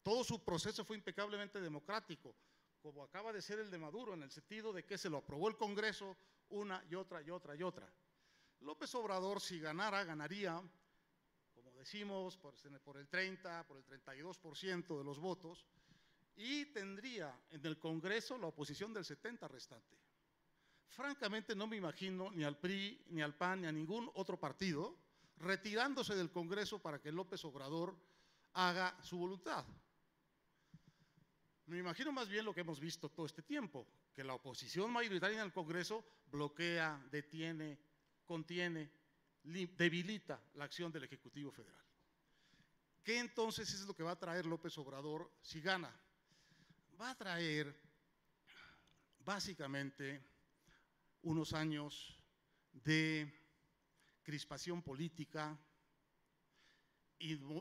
Todo su proceso fue impecablemente democrático, como acaba de ser el de Maduro, en el sentido de que se lo aprobó el Congreso una y otra y otra y otra. López Obrador, si ganara, ganaría, como decimos, por el 30, por el 32% de los votos, y tendría en el Congreso la oposición del 70% restante. Francamente no me imagino ni al PRI, ni al PAN, ni a ningún otro partido retirándose del Congreso para que López Obrador haga su voluntad. Me imagino más bien lo que hemos visto todo este tiempo, que la oposición mayoritaria en el Congreso bloquea, detiene, contiene, debilita la acción del Ejecutivo Federal. ¿Qué entonces es lo que va a traer López Obrador si gana? Va a traer básicamente unos años de crispación política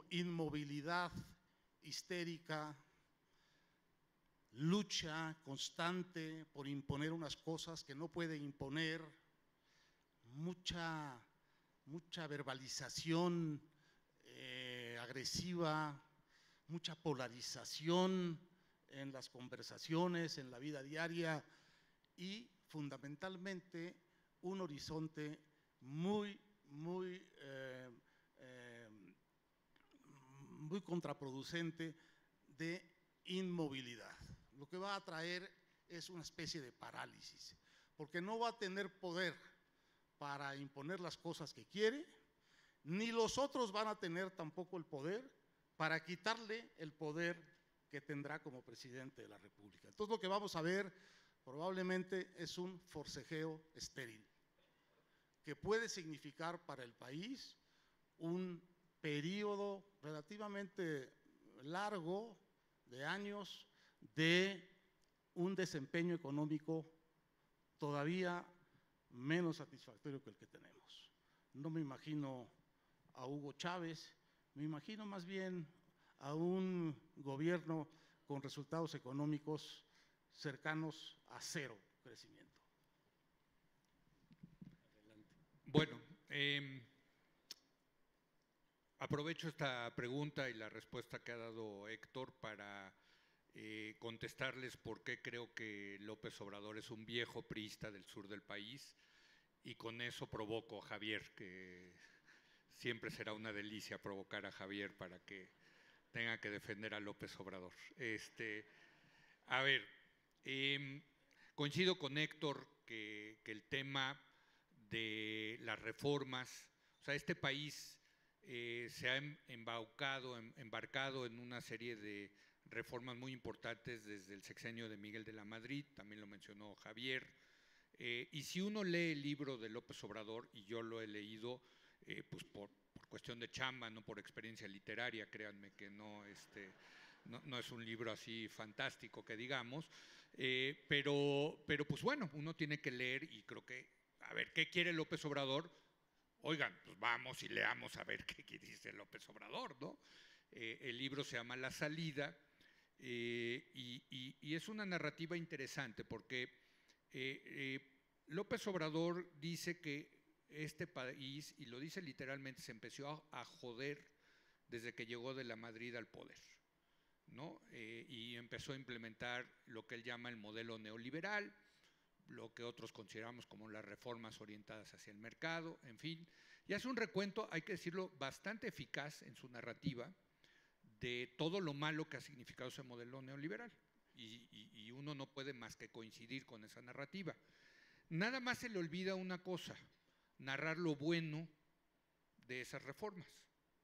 inmovilidad histérica, lucha constante por imponer unas cosas que no puede imponer, mucha verbalización agresiva, mucha polarización en las conversaciones, en la vida diaria y fundamentalmente un horizonte muy contraproducente de inmovilidad. Lo que va a traer es una especie de parálisis, porque no va a tener poder para imponer las cosas que quiere, ni los otros van a tener tampoco el poder para quitarle el poder que tendrá como presidente de la República. Entonces lo que vamos a ver probablemente es un forcejeo estéril, que puede significar para el país un periodo relativamente largo de años de un desempeño económico todavía menos satisfactorio que el que tenemos. No me imagino a Hugo Chávez, me imagino más bien a un gobierno con resultados económicos cercanos a cero crecimiento. Bueno, aprovecho esta pregunta y la respuesta que ha dado Héctor para contestarles por qué creo que López Obrador es un viejo priista del sur del país, y con eso provoco a Javier, que siempre será una delicia provocar a Javier para que tenga que defender a López Obrador. A ver, coincido con Héctor que el tema de las reformas, o sea, este país se ha embarcado en una serie de reformas muy importantes desde el sexenio de Miguel de la Madrid, también lo mencionó Javier, y si uno lee el libro de López Obrador, y yo lo he leído pues por cuestión de chamba, no por experiencia literaria, créanme que no es un libro así fantástico que digamos, pero pues bueno, uno tiene que leer y creo que, a ver, ¿qué quiere López Obrador? Oigan, pues vamos y leamos a ver qué dice López Obrador, ¿no? El libro se llama La Salida y es una narrativa interesante porque López Obrador dice que este país, y lo dice literalmente, se empezó a joder desde que llegó de la Madrid al poder, ¿no? Y empezó a implementar lo que él llama el modelo neoliberal, lo que otros consideramos como las reformas orientadas hacia el mercado, en fin. Y hace un recuento, hay que decirlo, bastante eficaz en su narrativa de todo lo malo que ha significado ese modelo neoliberal. Y uno no puede más que coincidir con esa narrativa. Nada más se le olvida una cosa: narrar lo bueno de esas reformas,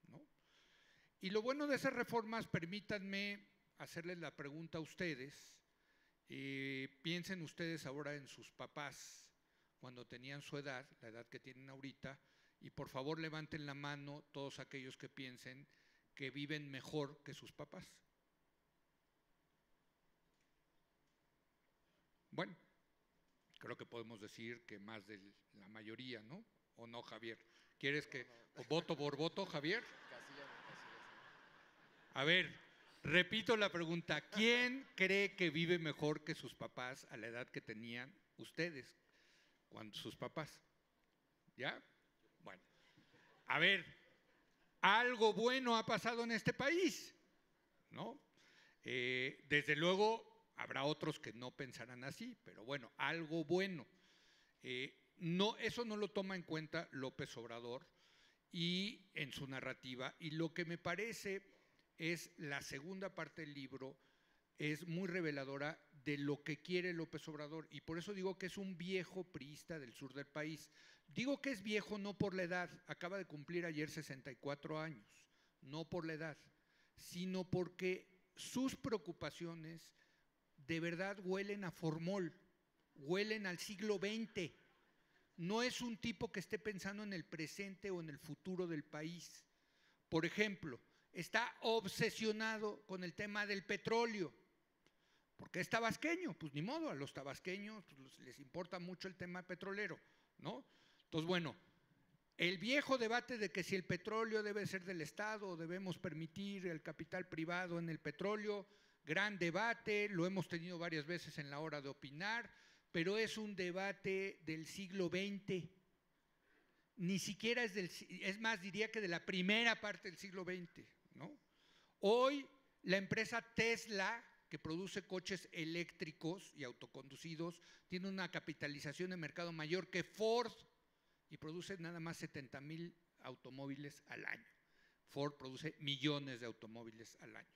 ¿no? Y lo bueno de esas reformas, permítanme hacerles la pregunta a ustedes. Piensen ustedes ahora en sus papás cuando tenían su edad, la edad que tienen ahorita, y por favor levanten la mano todos aquellos que piensen que viven mejor que sus papás. Bueno, creo que podemos decir que más de la mayoría, ¿no? ¿O no, Javier? ¿Quieres que voto por voto, Javier? A ver, repito la pregunta: ¿quién cree que vive mejor que sus papás a la edad que tenían ustedes cuando sus papás? ¿Ya? Bueno, a ver, algo bueno ha pasado en este país, ¿no? Desde luego habrá otros que no pensarán así, pero bueno, algo bueno. No, eso no lo toma en cuenta López Obrador y en su narrativa, y lo que me parece es la segunda parte del libro, es muy reveladora de lo que quiere López Obrador, y por eso digo que es un viejo priista del sur del país. Digo que es viejo no por la edad, acaba de cumplir ayer 64 años, no por la edad, sino porque sus preocupaciones de verdad huelen a formol, huelen al siglo XX. No es un tipo que esté pensando en el presente o en el futuro del país. Por ejemplo, está obsesionado con el tema del petróleo, porque es tabasqueño, pues ni modo, a los tabasqueños pues, les importa mucho el tema petrolero, ¿no? Entonces, bueno, El viejo debate de que si el petróleo debe ser del Estado o debemos permitir el capital privado en el petróleo, gran debate, lo hemos tenido varias veces en la hora de opinar, pero es un debate del siglo XX. Ni siquiera es más, diría que de la primera parte del siglo XX, ¿no? Hoy la empresa Tesla, que produce coches eléctricos y autoconducidos, tiene una capitalización de mercado mayor que Ford y produce nada más 70,000 automóviles al año. Ford produce millones de automóviles al año.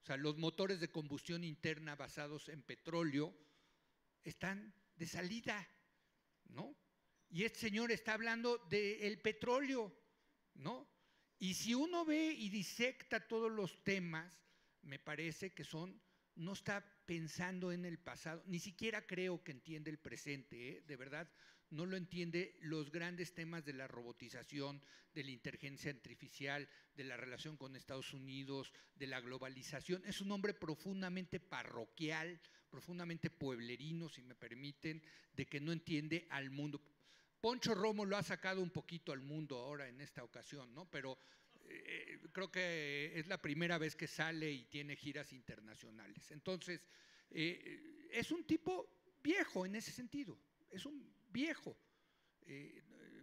O sea, los motores de combustión interna basados en petróleo están de salida, ¿no? Y este señor está hablando del petróleo, ¿no? Y si uno ve y disecta todos los temas, me parece que no está pensando en el pasado, ni siquiera creo que entiende el presente, ¿eh? De verdad, no lo entiende los grandes temas de la robotización, de la inteligencia artificial, de la relación con Estados Unidos, de la globalización. Es un hombre profundamente parroquial, profundamente pueblerino, si me permiten, de que no entiende al mundo. Poncho Romo lo ha sacado un poquito al mundo ahora en esta ocasión, ¿no? Pero creo que es la primera vez que sale y tiene giras internacionales. Entonces, es un tipo viejo en ese sentido, es un viejo.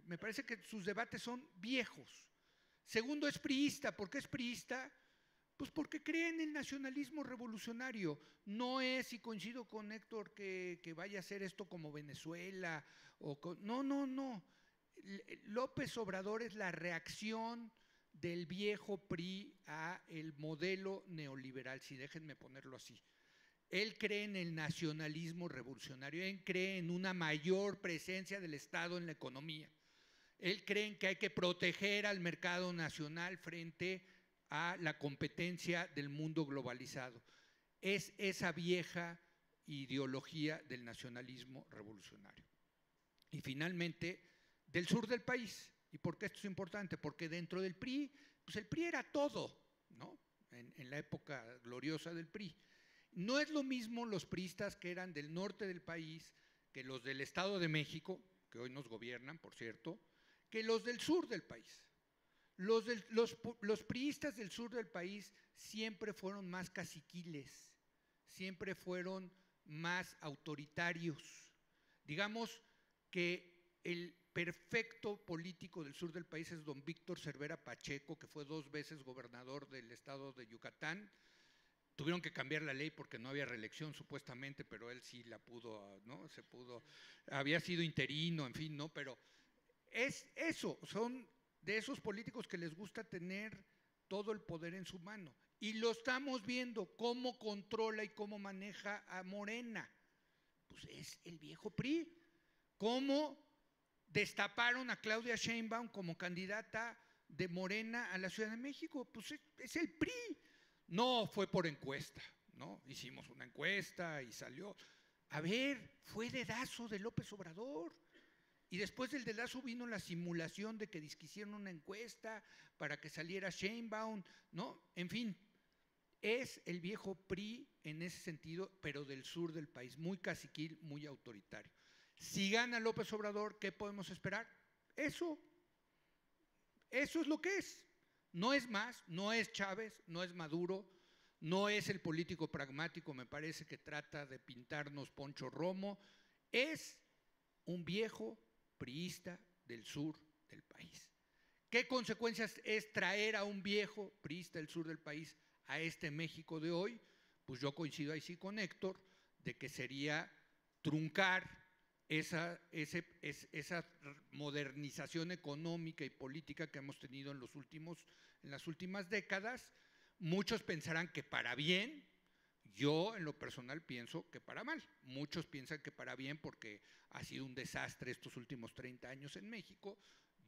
Me parece que sus debates son viejos. Segundo, es priista. ¿Por qué es priista? Pues porque cree en el nacionalismo revolucionario. No es, y coincido con Héctor, que vaya a ser esto como Venezuela. No. López Obrador es la reacción del viejo PRI a el modelo neoliberal, si déjenme ponerlo así. Él cree en el nacionalismo revolucionario, él cree en una mayor presencia del Estado en la economía. Él cree en que hay que proteger al mercado nacional frente a la competencia del mundo globalizado. Es esa vieja ideología del nacionalismo revolucionario. Y finalmente, del sur del país. ¿Y por qué esto es importante? Porque dentro del PRI, pues el PRI era todo, ¿no? En la época gloriosa del PRI. No es lo mismo los priistas que eran del norte del país que los del Estado de México, que hoy nos gobiernan, por cierto, que los del sur del país. Los priistas del sur del país siempre fueron más caciquiles, siempre fueron más autoritarios. Digamos que el perfecto político del sur del país es don Víctor Cervera Pacheco, que fue 2 veces gobernador del estado de Yucatán. Tuvieron que cambiar la ley porque no había reelección supuestamente, pero él sí la pudo, ¿no? Se pudo, había sido interino, en fin, ¿no? Pero es eso, son de esos políticos que les gusta tener todo el poder en su mano. Y lo estamos viendo, cómo controla y cómo maneja a Morena. Pues es el viejo PRI. Cómo destaparon a Claudia Sheinbaum como candidata de Morena a la Ciudad de México. Pues es el PRI. No fue por encuesta, ¿no? Hicimos una encuesta y salió. A ver, fue dedazo de López Obrador. Y después del dedazo vino la simulación de que hicieron una encuesta para que saliera Sheinbaum, ¿no? En fin, es el viejo PRI en ese sentido, pero del sur del país, muy caciquil, muy autoritario. Si gana López Obrador, ¿qué podemos esperar? Eso es lo que es. No es más, no es Chávez, no es Maduro, no es el político pragmático, me parece que trata de pintarnos Poncho Romo, es un viejo priista del sur del país. ¿Qué consecuencias es traer a un viejo priista del sur del país a este México de hoy? Pues yo coincido ahí sí con Héctor, de que sería truncar esa modernización económica y política que hemos tenido en las últimas décadas. Muchos pensarán que para bien, yo en lo personal pienso que para mal. Muchos piensan que para bien porque ha sido un desastre estos últimos 30 años en México.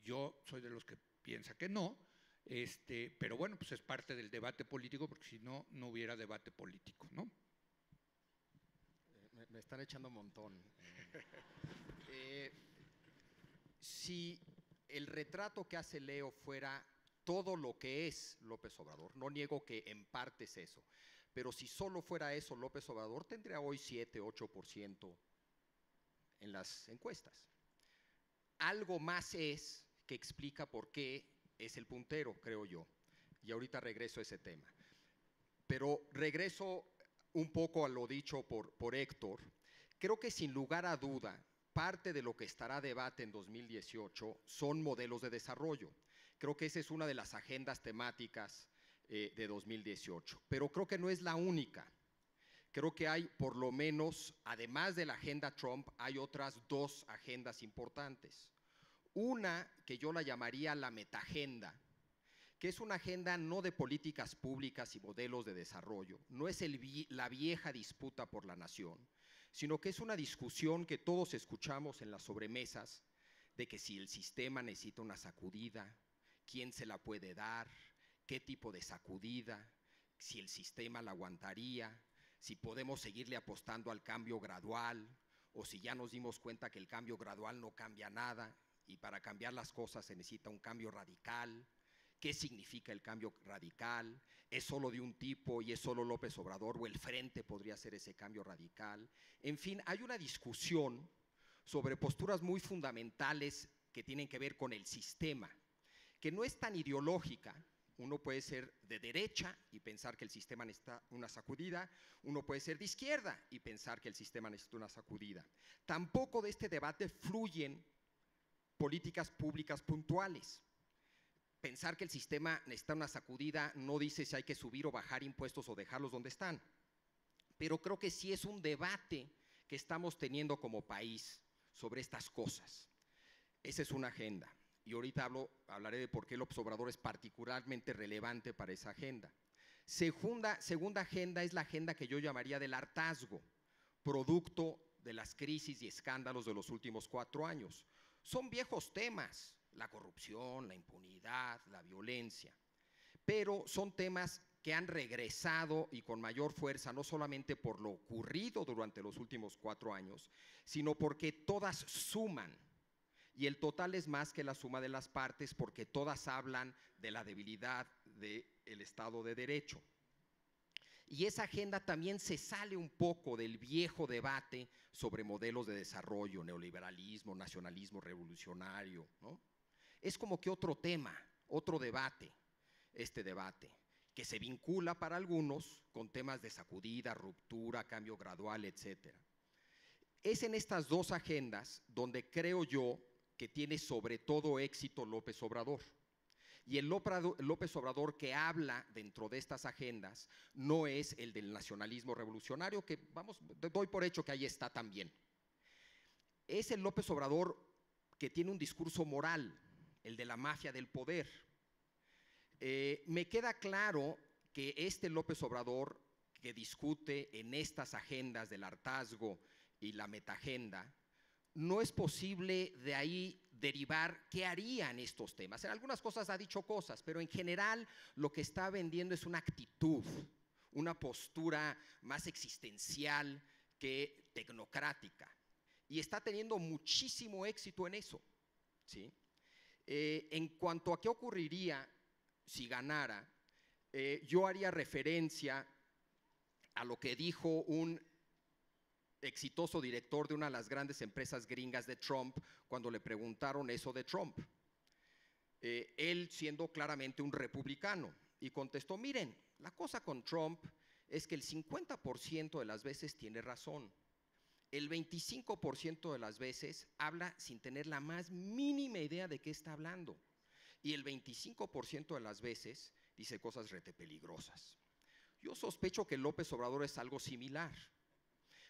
Yo soy de los que piensa que no, pero bueno, pues es parte del debate político porque si no, no hubiera debate político, ¿no? Me están echando un montón. Si el retrato que hace Leo fuera todo lo que es López Obrador, no niego que en parte es eso, pero si solo fuera eso, López Obrador tendría hoy 7, 8% en las encuestas. Algo más es que explica por qué es el puntero, creo yo. Y ahorita regreso a ese tema. Pero regreso un poco a lo dicho por Héctor. Creo que sin lugar a duda, parte de lo que estará a debate en 2018 son modelos de desarrollo. Creo que esa es una de las agendas temáticas de 2018, pero creo que no es la única. Creo que hay, por lo menos, además de la agenda Trump, hay otras dos agendas importantes. Una que yo la llamaría la metagenda, que es una agenda no de políticas públicas y modelos de desarrollo, no es la vieja disputa por la nación, sino que es una discusión que todos escuchamos en las sobremesas de que si el sistema necesita una sacudida, quién se la puede dar, qué tipo de sacudida, si el sistema la aguantaría, si podemos seguirle apostando al cambio gradual o si ya nos dimos cuenta que el cambio gradual no cambia nada y para cambiar las cosas se necesita un cambio radical. ¿Qué significa el cambio radical? ¿Es solo de un tipo y es solo López Obrador o el Frente podría ser ese cambio radical? En fin, hay una discusión sobre posturas muy fundamentales que tienen que ver con el sistema, que no es tan ideológica. Uno puede ser de derecha y pensar que el sistema necesita una sacudida, uno puede ser de izquierda y pensar que el sistema necesita una sacudida. Tampoco de este debate fluyen políticas públicas puntuales. Pensar que el sistema necesita una sacudida no dice si hay que subir o bajar impuestos o dejarlos donde están, pero creo que sí es un debate que estamos teniendo como país sobre estas cosas. Esa es una agenda. Y ahorita hablaré de por qué López Obrador es particularmente relevante para esa agenda. Segunda agenda es la agenda que yo llamaría del hartazgo, producto de las crisis y escándalos de los últimos 4 años. Son viejos temas, la corrupción, la impunidad, la violencia, pero son temas que han regresado y con mayor fuerza, no solamente por lo ocurrido durante los últimos 4 años, sino porque todas suman. Y el total es más que la suma de las partes porque todas hablan de la debilidad del Estado de Derecho. Y esa agenda también se sale un poco del viejo debate sobre modelos de desarrollo, neoliberalismo, nacionalismo revolucionario, ¿no? Es como que otro tema, otro debate, este debate, que se vincula para algunos con temas de sacudida, ruptura, cambio gradual, etc. Es en estas dos agendas donde creo yo que tiene sobre todo éxito López Obrador. Y el López Obrador que habla dentro de estas agendas no es el del nacionalismo revolucionario, que doy por hecho que ahí está también. Es el López Obrador que tiene un discurso moral, el de la mafia del poder. Me queda claro que este López Obrador que discute en estas agendas del hartazgo y la metagenda, no es posible de ahí derivar qué haría en estos temas. En algunas cosas ha dicho cosas, pero en general lo que está vendiendo es una actitud, una postura más existencial que tecnocrática. Y está teniendo muchísimo éxito en eso, ¿sí? En cuanto a qué ocurriría si ganara, yo haría referencia a lo que dijo un exitoso director de una de las grandes empresas gringas de Trump cuando le preguntaron eso de Trump. Él siendo claramente un republicano y contestó, miren, la cosa con Trump es que el 50% de las veces tiene razón. El 25% de las veces habla sin tener la más mínima idea de qué está hablando. Y el 25% de las veces dice cosas retepeligrosas. Yo sospecho que López Obrador es algo similar.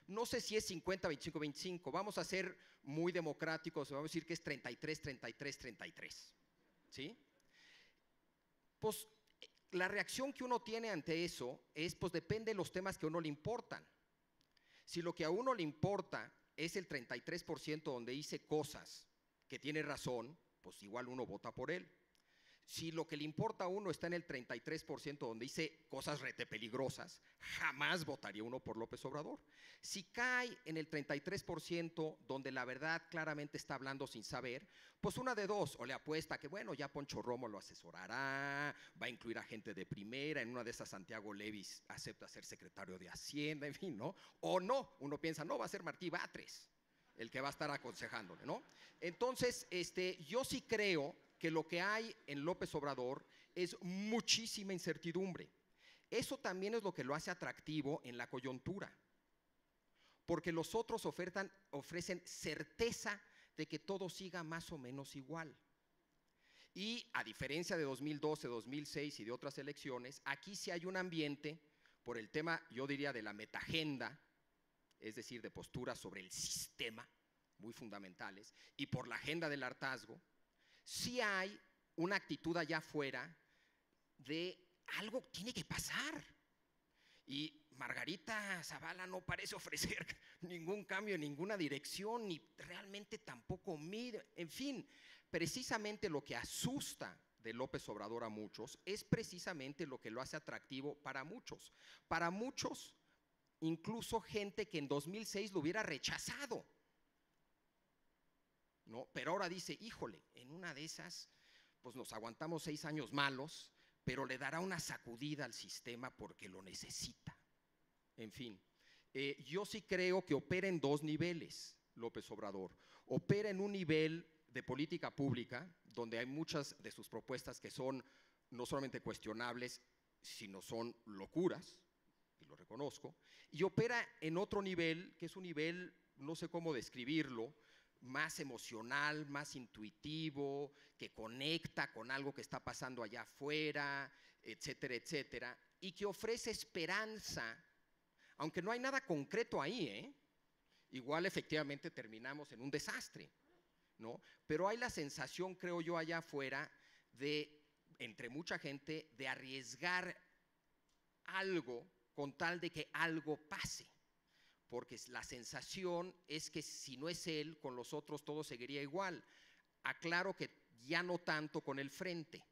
No sé si es 50, 25, 25. Vamos a ser muy democráticos, vamos a decir que es 33, 33, 33. ¿Sí? Pues la reacción que uno tiene ante eso es, pues depende de los temas que a uno le importan. Si lo que a uno le importa es el 33% donde dice cosas que tiene razón, pues igual uno vota por él. Si lo que le importa a uno está en el 33% donde dice cosas retepeligrosas, jamás votaría uno por López Obrador. Si cae en el 33% donde la verdad claramente está hablando sin saber, pues una de dos, o le apuesta que bueno, ya Poncho Romo lo asesorará, va a incluir a gente de primera, en una de esas Santiago Levis acepta ser secretario de Hacienda, en fin, ¿no? O no, uno piensa, no, va a ser Martí Batres, el que va a estar aconsejándole, ¿no? Entonces, yo sí creo que lo que hay en López Obrador es muchísima incertidumbre. Eso también es lo que lo hace atractivo en la coyuntura, porque los otros ofrecen certeza de que todo siga más o menos igual. Y a diferencia de 2012, 2006 y de otras elecciones, aquí sí hay un ambiente por el tema, yo diría, de la metagenda, es decir, de posturas sobre el sistema, muy fundamentales, y por la agenda del hartazgo, sí hay una actitud allá afuera de algo tiene que pasar. Y Margarita Zavala no parece ofrecer ningún cambio en ninguna dirección, ni realmente tampoco mide. En fin, precisamente lo que asusta de López Obrador a muchos es precisamente lo que lo hace atractivo para muchos. Para muchos, incluso gente que en 2006 lo hubiera rechazado, ¿no? Pero ahora dice, híjole, en una de esas, pues nos aguantamos 6 años malos, pero le dará una sacudida al sistema porque lo necesita. En fin, yo sí creo que opera en 2 niveles López Obrador. Opera en un nivel de política pública, donde hay muchas de sus propuestas que son no solamente cuestionables, sino son locuras, y lo reconozco, y opera en otro nivel, que es un nivel, no sé cómo describirlo, más emocional, más intuitivo, que conecta con algo que está pasando allá afuera, etcétera, etcétera, y que ofrece esperanza, aunque no hay nada concreto ahí, ¿eh? Igual efectivamente terminamos en un desastre, ¿no? Pero hay la sensación, creo yo, allá afuera, entre mucha gente, de arriesgar algo con tal de que algo pase. Porque la sensación es que si no es él, con los otros todo seguiría igual. Aclaro que ya no tanto con el Frente,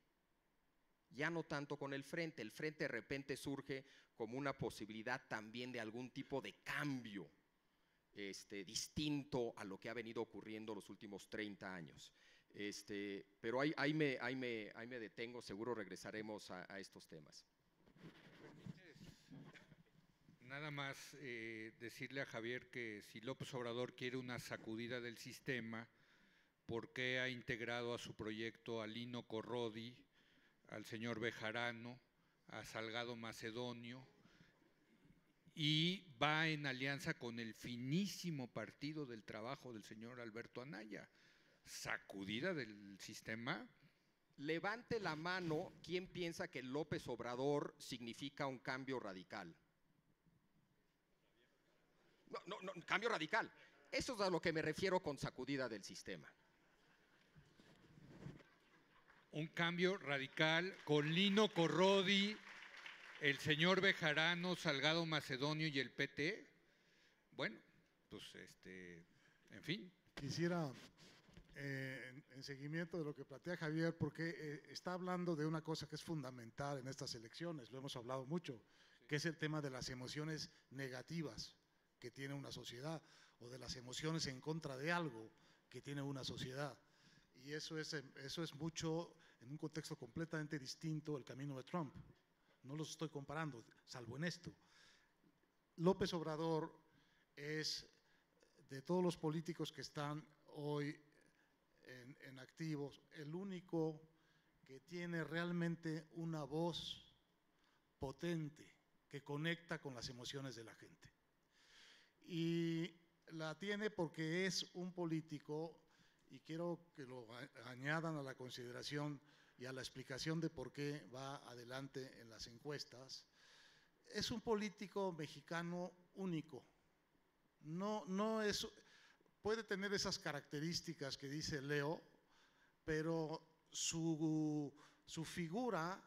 el Frente de repente surge como una posibilidad también de algún tipo de cambio distinto a lo que ha venido ocurriendo los últimos 30 años. Pero ahí me detengo, seguro regresaremos a estos temas. Nada más decirle a Javier que si López Obrador quiere una sacudida del sistema, ¿por qué ha integrado a su proyecto a Lino Corrodi, al señor Bejarano, a Salgado Macedonio, y va en alianza con el finísimo Partido del Trabajo del señor Alberto Anaya? ¿Sacudida del sistema? Levante la mano quien piensa que López Obrador significa un cambio radical. No, cambio radical. Eso es a lo que me refiero con sacudida del sistema. Un cambio radical con Lino Corrodi, el señor Bejarano, Salgado Macedonio y el PT. Bueno, pues en fin. Quisiera, en seguimiento de lo que plantea Javier, porque está hablando de una cosa que es fundamental en estas elecciones, lo hemos hablado mucho, que es el tema de las emociones negativas que tiene una sociedad, o de las emociones en contra de algo que tiene una sociedad. Y eso es mucho, en un contexto completamente distinto, el camino de Trump. No los estoy comparando, salvo en esto. López Obrador es, de todos los políticos que están hoy en activos, el único que tiene realmente una voz potente que conecta con las emociones de la gente. Y la tiene porque es un político, y quiero que lo añadan a la consideración y a la explicación de por qué va adelante en las encuestas, es un político mexicano único. No es, puede tener esas características que dice Leo, pero su figura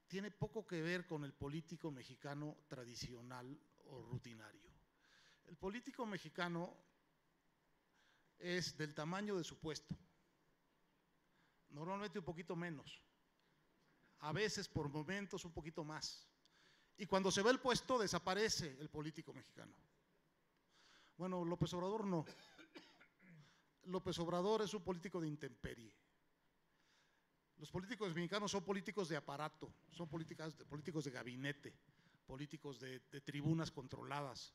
tiene poco que ver con el político mexicano tradicional o rutinario. El político mexicano es del tamaño de su puesto, normalmente un poquito menos, a veces por momentos un poquito más, y cuando se va el puesto desaparece el político mexicano. Bueno, López Obrador no. López Obrador es un político de intemperie. Los políticos mexicanos son políticos de aparato, son políticos de gabinete, políticos de tribunas controladas,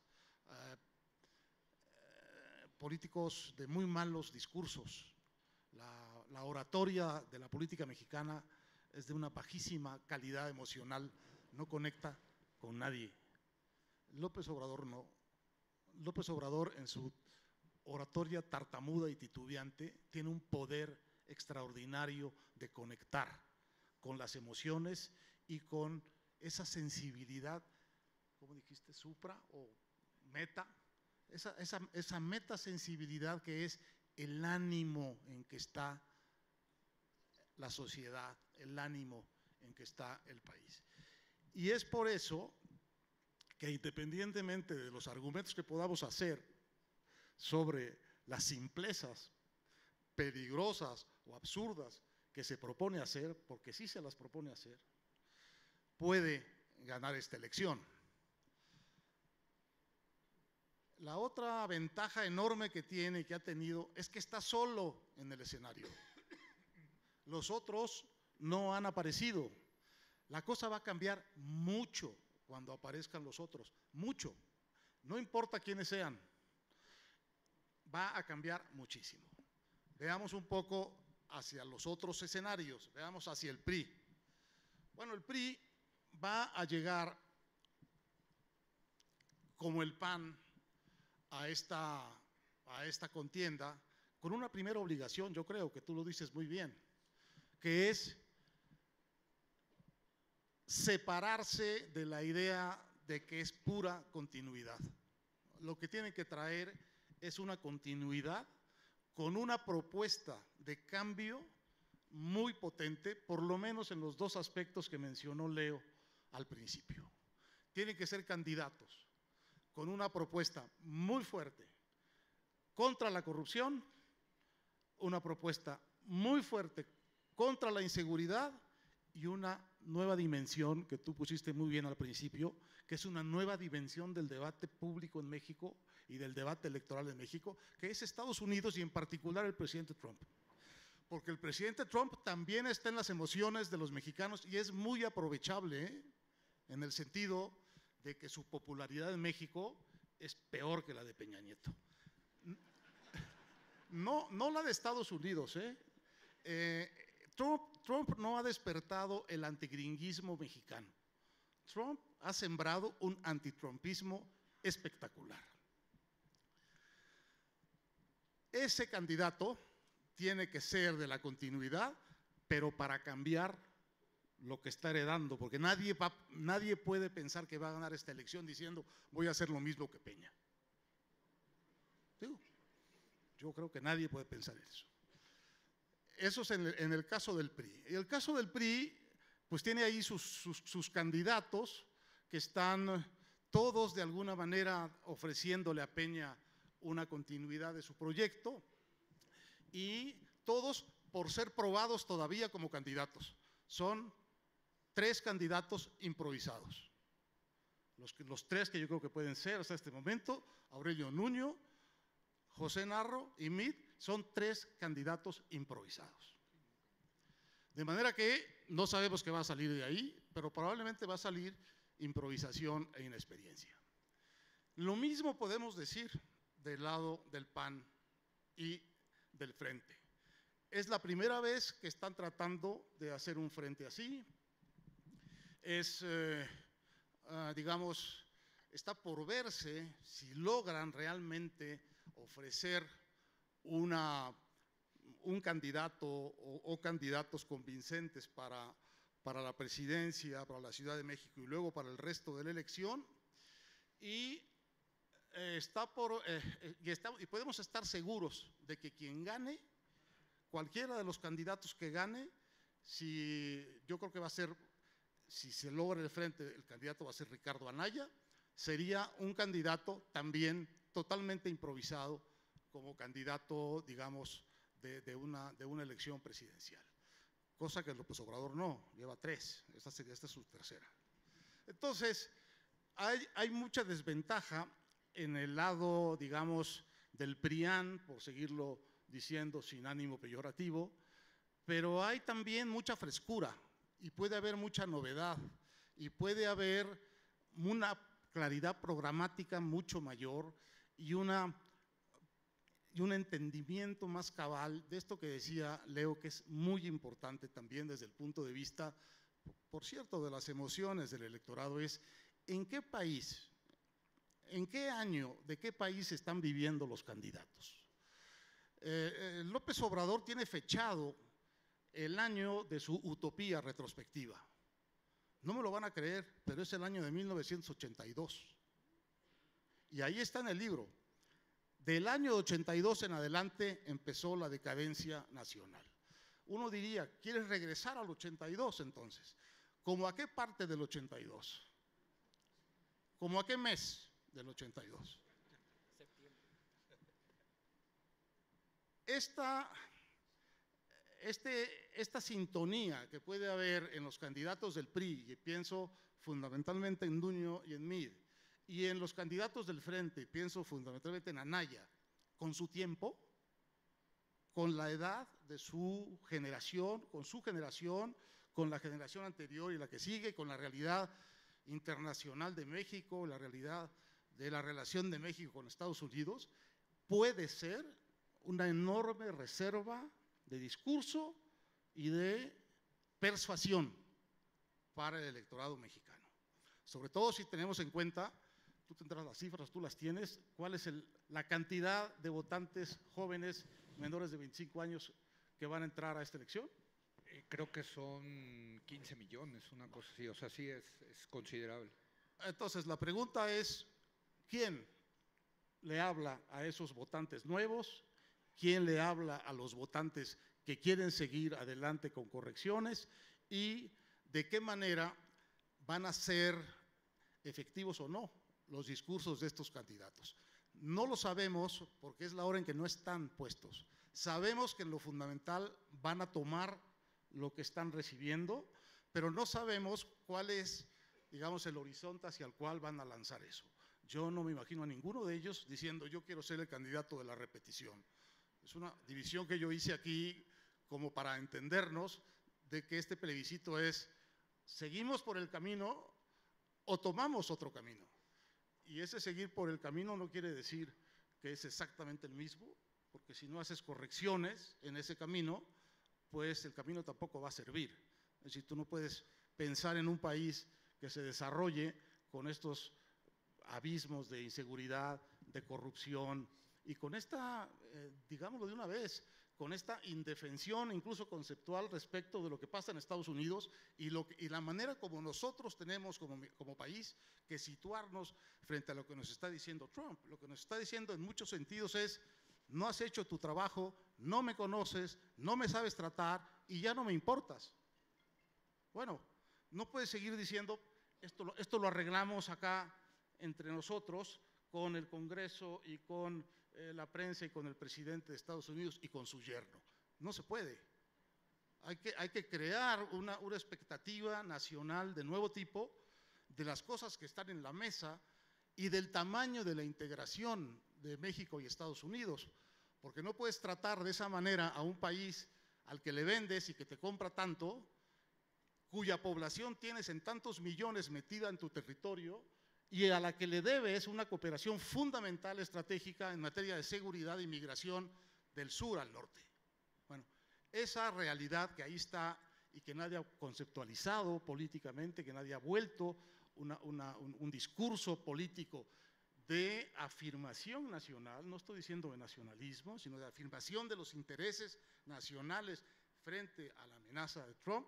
políticos de muy malos discursos. La oratoria de la política mexicana es de una bajísima calidad emocional, no conecta con nadie. López Obrador no. López Obrador, en su oratoria tartamuda y titubeante, tiene un poder extraordinario de conectar con las emociones y con esa sensibilidad, ¿cómo dijiste? ¿Supra o meta? Esa metasensibilidad que es el ánimo en que está la sociedad, el ánimo en que está el país. Y es por eso que, independientemente de los argumentos que podamos hacer sobre las simplezas peligrosas o absurdas que se propone hacer, porque sí se las propone hacer, puede ganar esta elección. La otra ventaja enorme que tiene y que ha tenido es que está solo en el escenario. Los otros no han aparecido. La cosa va a cambiar mucho cuando aparezcan los otros, mucho. No importa quiénes sean, va a cambiar muchísimo. Veamos un poco hacia los otros escenarios, veamos hacia el PRI. Bueno, el PRI va a llegar como el PAN a esta contienda con una primera obligación, yo creo que tú lo dices muy bien, que es separarse de la idea de que es pura continuidad. Lo que tienen que traer es una continuidad con una propuesta de cambio muy potente, por lo menos en los dos aspectos que mencionó Leo al principio. Tienen que ser candidatos con una propuesta muy fuerte contra la corrupción, una propuesta muy fuerte contra la inseguridad y una nueva dimensión que tú pusiste muy bien al principio, que es una nueva dimensión del debate público en México y del debate electoral en México, que es Estados Unidos y en particular el presidente Trump. Porque el presidente Trump también está en las emociones de los mexicanos y es muy aprovechable, en el sentido de que su popularidad en México es peor que la de Peña Nieto. No la de Estados Unidos. Trump no ha despertado el antigringuismo mexicano. Trump ha sembrado un antitrumpismo espectacular. Ese candidato tiene que ser de la continuidad, pero para cambiar lo que está heredando, porque nadie puede pensar que va a ganar esta elección diciendo voy a hacer lo mismo que Peña. Digo, yo creo que nadie puede pensar eso. Eso es en el caso del PRI. Y el caso del PRI, pues tiene ahí sus candidatos que están todos de alguna manera ofreciéndole a Peña una continuidad de su proyecto y todos por ser probados todavía como candidatos. Son 3 candidatos improvisados. Los 3 que yo creo que pueden ser hasta este momento, Aurelio Nuño, José Narro y Meade, son 3 candidatos improvisados. De manera que no sabemos qué va a salir de ahí, pero probablemente va a salir improvisación e inexperiencia. Lo mismo podemos decir del lado del PAN y del Frente. Es la primera vez que están tratando de hacer un frente así. Digamos, está por verse si logran realmente ofrecer un candidato o candidatos convincentes para la presidencia, para la Ciudad de México y luego para el resto de la elección. Y podemos estar seguros de que quien gane, cualquiera de los candidatos que gane, yo creo que va a ser, si se logra el frente, el candidato va a ser Ricardo Anaya, sería un candidato también totalmente improvisado como candidato, digamos, de una elección presidencial. Cosa que López Obrador no, lleva 3, esta es su tercera. Entonces, hay mucha desventaja en el lado, digamos, del PRIAN, por seguirlo diciendo sin ánimo peyorativo, pero hay también mucha frescura y puede haber mucha novedad y puede haber una claridad programática mucho mayor y una y un entendimiento más cabal de esto que decía Leo, que es muy importante también desde el punto de vista, por cierto, de las emociones del electorado, es en qué país, en qué año, de qué país están viviendo los candidatos. López Obrador tiene fechado el año de su utopía retrospectiva. No me lo van a creer, pero es el año de 1982. Y ahí está en el libro. Del año 82 en adelante empezó la decadencia nacional. Uno diría, ¿quieres regresar al 82 entonces? ¿Cómo a qué parte del 82? ¿Cómo a qué mes del 82? Esta sintonía que puede haber en los candidatos del PRI, y pienso fundamentalmente en Nuño y en Mid, y en los candidatos del Frente, pienso fundamentalmente en Anaya, con su tiempo, con la edad de su generación, con la generación anterior y la que sigue, con la realidad internacional de México, la realidad de la relación de México con Estados Unidos, puede ser una enorme reserva de discurso y de persuasión para el electorado mexicano. Sobre todo si tenemos en cuenta, tú tendrás las cifras, tú las tienes, cuál es la cantidad de votantes jóvenes menores de 25 años que van a entrar a esta elección. Creo que son 15 millones, una cosa así, o sea, sí es considerable. Entonces, la pregunta es, ¿quién le habla a esos votantes nuevos? ¿Quién le habla a los votantes que quieren seguir adelante con correcciones? ¿Y de qué manera van a ser efectivos o no los discursos de estos candidatos? No lo sabemos porque es la hora en que no están puestos. Sabemos que en lo fundamental van a tomar lo que están recibiendo, pero no sabemos cuál es, digamos, el horizonte hacia el cual van a lanzar eso. Yo no me imagino a ninguno de ellos diciendo yo quiero ser el candidato de la repetición. Es una división que yo hice aquí como para entendernos de que este plebiscito es ¿seguimos por el camino o tomamos otro camino? Y ese seguir por el camino no quiere decir que es exactamente el mismo, porque si no haces correcciones en ese camino, pues el camino tampoco va a servir. Es decir, tú no puedes pensar en un país que se desarrolle con estos abismos de inseguridad, de corrupción y con esta, digámoslo de una vez, con esta indefensión incluso conceptual respecto de lo que pasa en Estados Unidos y la manera como nosotros tenemos como país que situarnos frente a lo que nos está diciendo Trump. Lo que nos está diciendo en muchos sentidos es, no has hecho tu trabajo, no me conoces, no me sabes tratar y ya no me importas. Bueno, no puedes seguir diciendo, esto lo arreglamos acá entre nosotros con el Congreso y con la prensa y con el presidente de Estados Unidos y con su yerno. No se puede. Hay que crear una expectativa nacional de nuevo tipo de las cosas que están en la mesa y del tamaño de la integración de México y Estados Unidos, porque no puedes tratar de esa manera a un país al que le vendes y que te compra tanto, cuya población tienes en tantos millones metida en tu territorio y a la que le debes una cooperación fundamental estratégica en materia de seguridad e inmigración del sur al norte. Bueno, esa realidad que ahí está y que nadie ha conceptualizado políticamente, que nadie ha vuelto un discurso político de afirmación nacional, no estoy diciendo de nacionalismo, sino de afirmación de los intereses nacionales frente a la amenaza de Trump,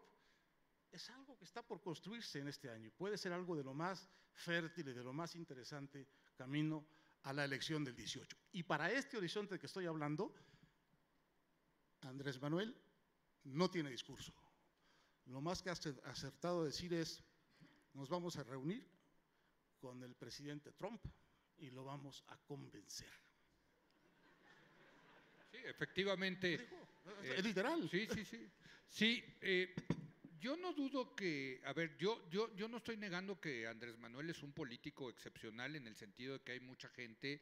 es algo que está por construirse en este año. Puede ser algo de lo más fértil y de lo más interesante camino a la elección del 18. Y para este horizonte del que estoy hablando, Andrés Manuel no tiene discurso. Lo más que ha acertado decir es, nos vamos a reunir con el presidente Trump y lo vamos a convencer. Sí, efectivamente. Es literal. Sí, sí, sí. Sí, yo no dudo que, a ver, yo no estoy negando que Andrés Manuel es un político excepcional en el sentido de que hay mucha gente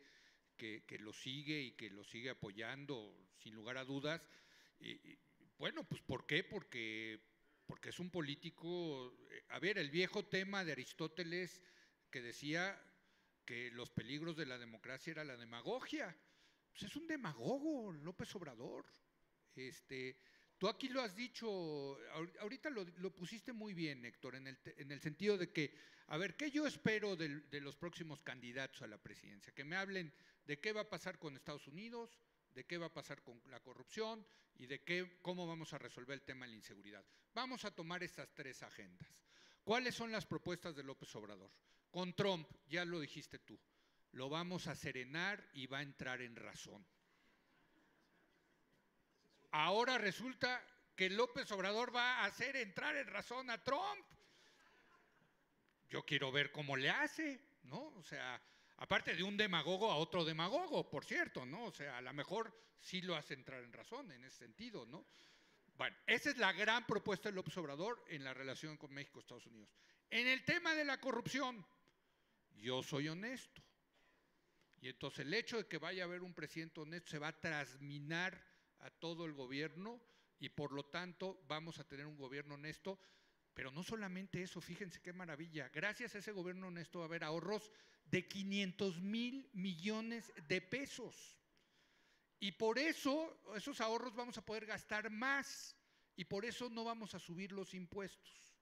que lo sigue y que lo sigue apoyando sin lugar a dudas. Y, bueno, pues ¿por qué? Porque es un político, a ver, el viejo tema de Aristóteles que decía que los peligros de la democracia era la demagogia. pues es un demagogo, López Obrador. Tú aquí lo has dicho, ahorita lo pusiste muy bien, Héctor, en el sentido de que, a ver, ¿qué yo espero de los próximos candidatos a la presidencia? Que me hablen de qué va a pasar con Estados Unidos, de qué va a pasar con la corrupción y de cómo vamos a resolver el tema de la inseguridad. Vamos a tomar estas tres agendas. ¿Cuáles son las propuestas de López Obrador? Con Trump, ya lo dijiste tú, lo vamos a serenar y va a entrar en razón. Ahora resulta que López Obrador va a hacer entrar en razón a Trump. Yo quiero ver cómo le hace, ¿no? O sea, aparte de un demagogo a otro demagogo, por cierto, ¿no? O sea, a lo mejor sí lo hace entrar en razón en ese sentido, ¿no? Bueno, esa es la gran propuesta de López Obrador en la relación con México y Estados Unidos. En el tema de la corrupción, yo soy honesto. Y entonces el hecho de que vaya a haber un presidente honesto se va a trasminar a todo el gobierno y por lo tanto vamos a tener un gobierno honesto, pero no solamente eso, fíjense qué maravilla, gracias a ese gobierno honesto va a haber ahorros de 500,000 millones de pesos y por eso esos ahorros vamos a poder gastar más y por eso no vamos a subir los impuestos,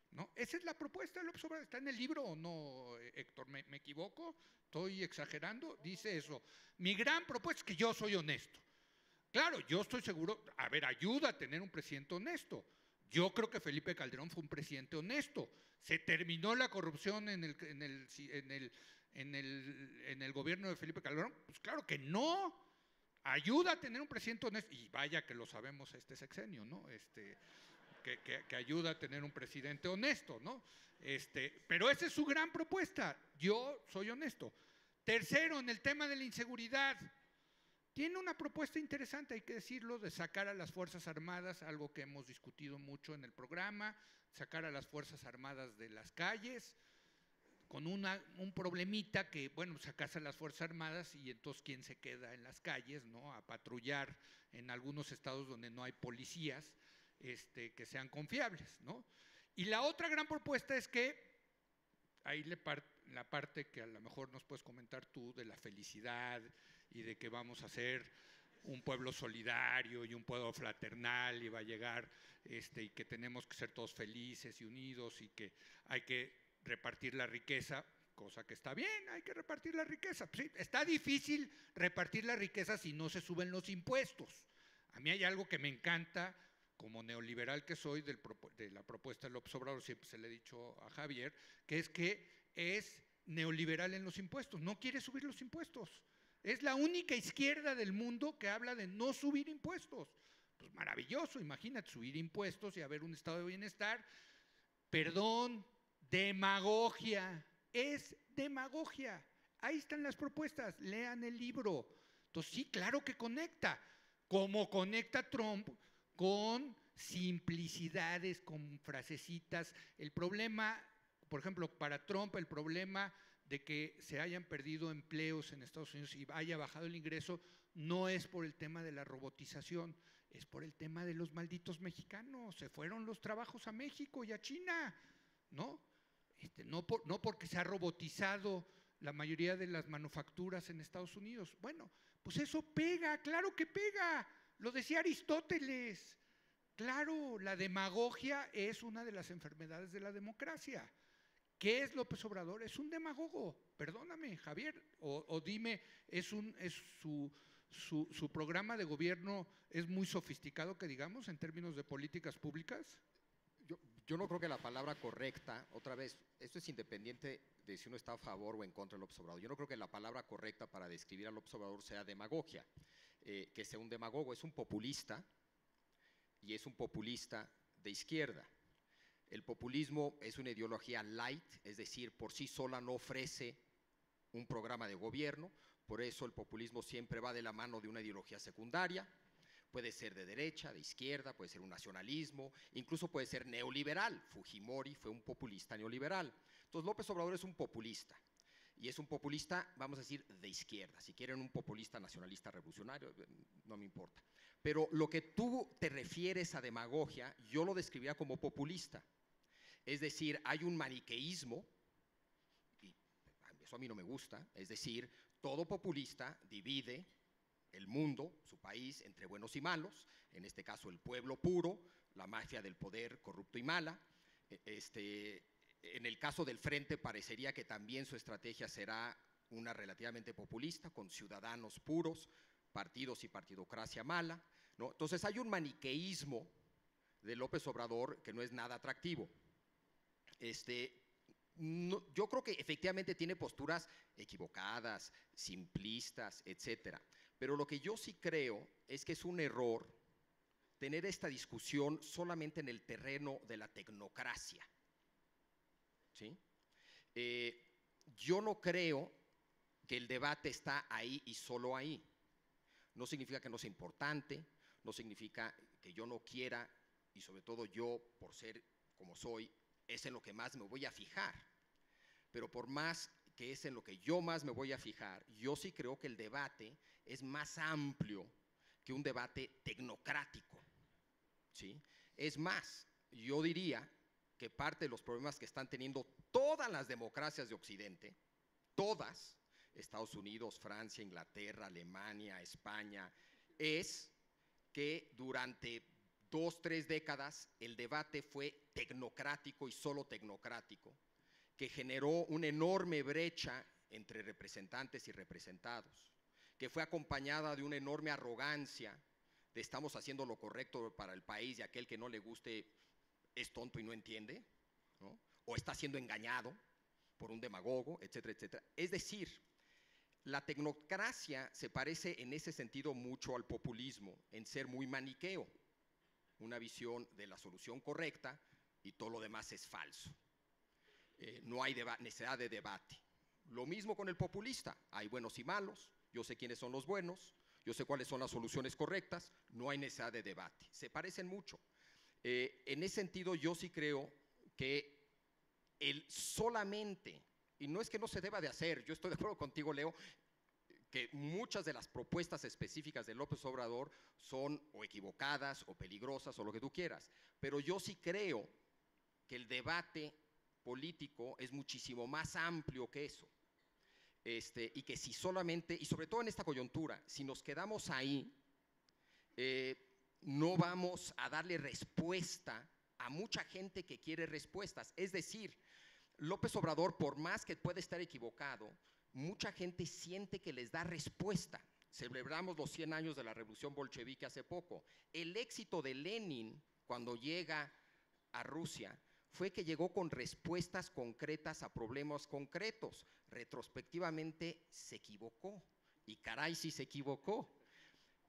¿no? Esa es la propuesta de López Obrador. ¿Está en el libro o no, Héctor? ¿Me equivoco? ¿Estoy exagerando? Dice eso. Mi gran propuesta es que yo soy honesto. Claro, yo estoy seguro, a ver, ayuda a tener un presidente honesto. Yo creo que Felipe Calderón fue un presidente honesto. ¿Se terminó la corrupción en el gobierno de Felipe Calderón? Pues claro que no. Ayuda a tener un presidente honesto. Y vaya que lo sabemos este sexenio, ¿no? Que ayuda a tener un presidente honesto, ¿no? Pero esa es su gran propuesta. Yo soy honesto. Tercero, en el tema de la inseguridad. Tiene una propuesta interesante, hay que decirlo, de sacar a las Fuerzas Armadas, algo que hemos discutido mucho en el programa, sacar a las Fuerzas Armadas de las calles, con un problemita que, bueno, sacas a las Fuerzas Armadas y entonces ¿quién se queda en las calles, ¿no? A patrullar en algunos estados donde no hay policías que sean confiables, ¿no? Y la otra gran propuesta es que, ahí la parte que a lo mejor nos puedes comentar tú de la felicidad y de que vamos a ser un pueblo solidario y un pueblo fraternal y va a llegar y que tenemos que ser todos felices y unidos y que hay que repartir la riqueza, cosa que está bien, hay que repartir la riqueza. Sí, está difícil repartir la riqueza si no se suben los impuestos. A mí hay algo que me encanta, como neoliberal que soy, de la propuesta de López Obrador, siempre se le he dicho a Javier, que es neoliberal en los impuestos, no quiere subir los impuestos. Es la única izquierda del mundo que habla de no subir impuestos. Pues maravilloso, imagínate subir impuestos y haber un estado de bienestar. Perdón, demagogia, es demagogia. Ahí están las propuestas, lean el libro. Entonces sí, claro que conecta, como conecta Trump con simplicidades, con frasecitas. El problema, por ejemplo, para Trump, el problema de que se hayan perdido empleos en Estados Unidos y haya bajado el ingreso, no es por el tema de la robotización, es por el tema de los malditos mexicanos. Se fueron los trabajos a México y a China, ¿no? No porque se ha robotizado la mayoría de las manufacturas en Estados Unidos. Bueno, pues eso pega, claro que pega. Lo decía Aristóteles. Claro, la demagogia es una de las enfermedades de la democracia. ¿Qué es López Obrador? Es un demagogo, perdóname, Javier, o dime, su programa de gobierno es muy sofisticado, que digamos, en términos de políticas públicas. Yo no creo que la palabra correcta, otra vez, esto es independiente de si uno está a favor o en contra de López Obrador. Yo no creo que la palabra correcta para describir a López Obrador sea demagogia, que sea un demagogo, es un populista y es un populista de izquierda. El populismo es una ideología light, es decir, por sí sola no ofrece un programa de gobierno, por eso el populismo siempre va de la mano de una ideología secundaria, puede ser de derecha, de izquierda, puede ser un nacionalismo, incluso puede ser neoliberal. Fujimori fue un populista neoliberal. Entonces López Obrador es un populista, y es un populista, vamos a decir, de izquierda. Si quieren un populista nacionalista revolucionario, no me importa. Pero lo que tú te refieres a demagogia, yo lo describiría como populista. Es decir, hay un maniqueísmo, y eso a mí no me gusta, es decir, todo populista divide el mundo, su país, entre buenos y malos, en este caso el pueblo puro, la mafia del poder corrupto y mala. En el caso del Frente parecería que también su estrategia será una relativamente populista, con ciudadanos puros, partidos y partidocracia mala, ¿no? Entonces hay un maniqueísmo de López Obrador que no es nada atractivo. Yo creo que efectivamente tiene posturas equivocadas, simplistas, etcétera. Pero lo que yo sí creo es que es un error tener esta discusión solamente en el terreno de la tecnocracia, ¿sí? Yo no creo que el debate está ahí y solo ahí. No significa que no sea importante, no significa que yo no quiera, y sobre todo yo, por ser como soy, es en lo que más me voy a fijar. Pero por más que es en lo que yo más me voy a fijar, yo sí creo que el debate es más amplio que un debate tecnocrático, ¿sí? Es más, yo diría que parte de los problemas que están teniendo todas las democracias de Occidente, todas, Estados Unidos, Francia, Inglaterra, Alemania, España, es que durante 2, 3 décadas el debate fue tecnocrático y solo tecnocrático, que generó una enorme brecha entre representantes y representados, que fue acompañada de una enorme arrogancia de estamos haciendo lo correcto para el país y aquel que no le guste es tonto y no entiende, ¿no? O está siendo engañado por un demagogo, etcétera, etcétera. Es decir, la tecnocracia se parece en ese sentido mucho al populismo, en ser muy maniqueo, una visión de la solución correcta y todo lo demás es falso. No hay necesidad de debate. Lo mismo con el populista, hay buenos y malos, yo sé quiénes son los buenos, yo sé cuáles son las soluciones correctas, no hay necesidad de debate, se parecen mucho. En ese sentido yo sí creo que el solamente, y no es que no se deba de hacer, yo estoy de acuerdo contigo, Leo, que muchas de las propuestas específicas de López Obrador son o equivocadas o peligrosas o lo que tú quieras, pero yo sí creo que el debate político es muchísimo más amplio que eso. Y que si solamente, y sobre todo en esta coyuntura, si nos quedamos ahí, no vamos a darle respuesta a mucha gente que quiere respuestas. Es decir, López Obrador, por más que pueda estar equivocado, mucha gente siente que les da respuesta. Celebramos los 100 años de la Revolución Bolchevique hace poco. El éxito de Lenin cuando llega a Rusia fue que llegó con respuestas concretas a problemas concretos. Retrospectivamente se equivocó, y caray si se equivocó,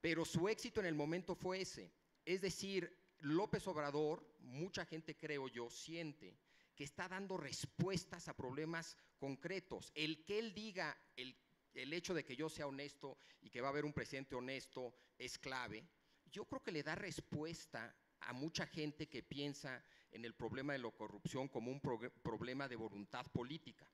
pero su éxito en el momento fue ese. Es decir, López Obrador, mucha gente creo yo, siente que está dando respuestas a problemas concretos. El que él diga, el hecho de que yo sea honesto y que va a haber un presidente honesto es clave, yo creo que le da respuesta a mucha gente que piensa en el problema de la corrupción como un problema de voluntad política.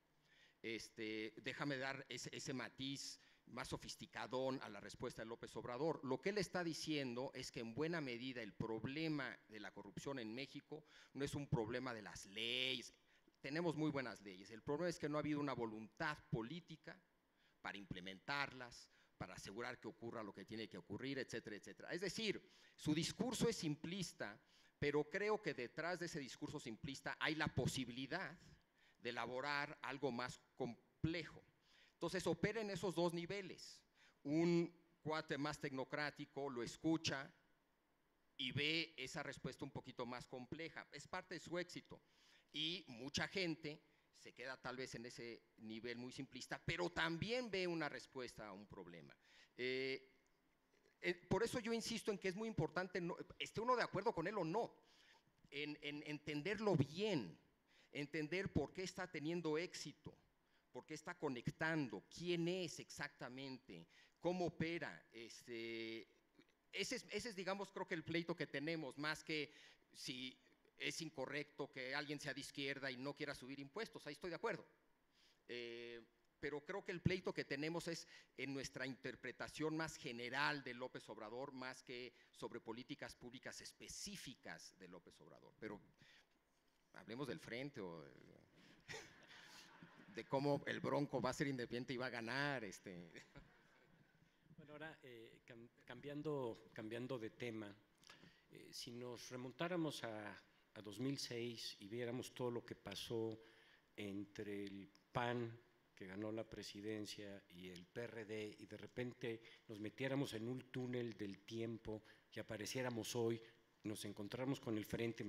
Déjame dar ese matiz más sofisticadón a la respuesta de López Obrador. Lo que él está diciendo es que en buena medida el problema de la corrupción en México no es un problema de las leyes, tenemos muy buenas leyes, el problema es que no ha habido una voluntad política para implementarlas, para asegurar que ocurra lo que tiene que ocurrir, etcétera, etcétera. Es decir, su discurso es simplista, pero creo que detrás de ese discurso simplista hay la posibilidad de elaborar algo más complejo. Entonces opera en esos dos niveles. Un cuate más tecnocrático lo escucha y ve esa respuesta un poquito más compleja. Es parte de su éxito. Y mucha gente se queda tal vez en ese nivel muy simplista, pero también ve una respuesta a un problema. Por eso yo insisto en que es muy importante, esté uno de acuerdo con él o no, en entenderlo bien, entender por qué está teniendo éxito, por qué está conectando, quién es exactamente, cómo opera. Ese es, digamos, creo que el pleito que tenemos, más que si es incorrecto que alguien sea de izquierda y no quiera subir impuestos, ahí estoy de acuerdo. Pero creo que el pleito que tenemos es en nuestra interpretación más general de López Obrador, más que sobre políticas públicas específicas de López Obrador. Pero hablemos del Frente o de cómo el Bronco va a ser independiente y va a ganar. Bueno, ahora cambiando de tema, si nos remontáramos a 2006 y viéramos todo lo que pasó entre el PAN, que ganó la presidencia, y el PRD, y de repente nos metiéramos en un túnel del tiempo y apareciéramos hoy, nos encontráramos con el Frente,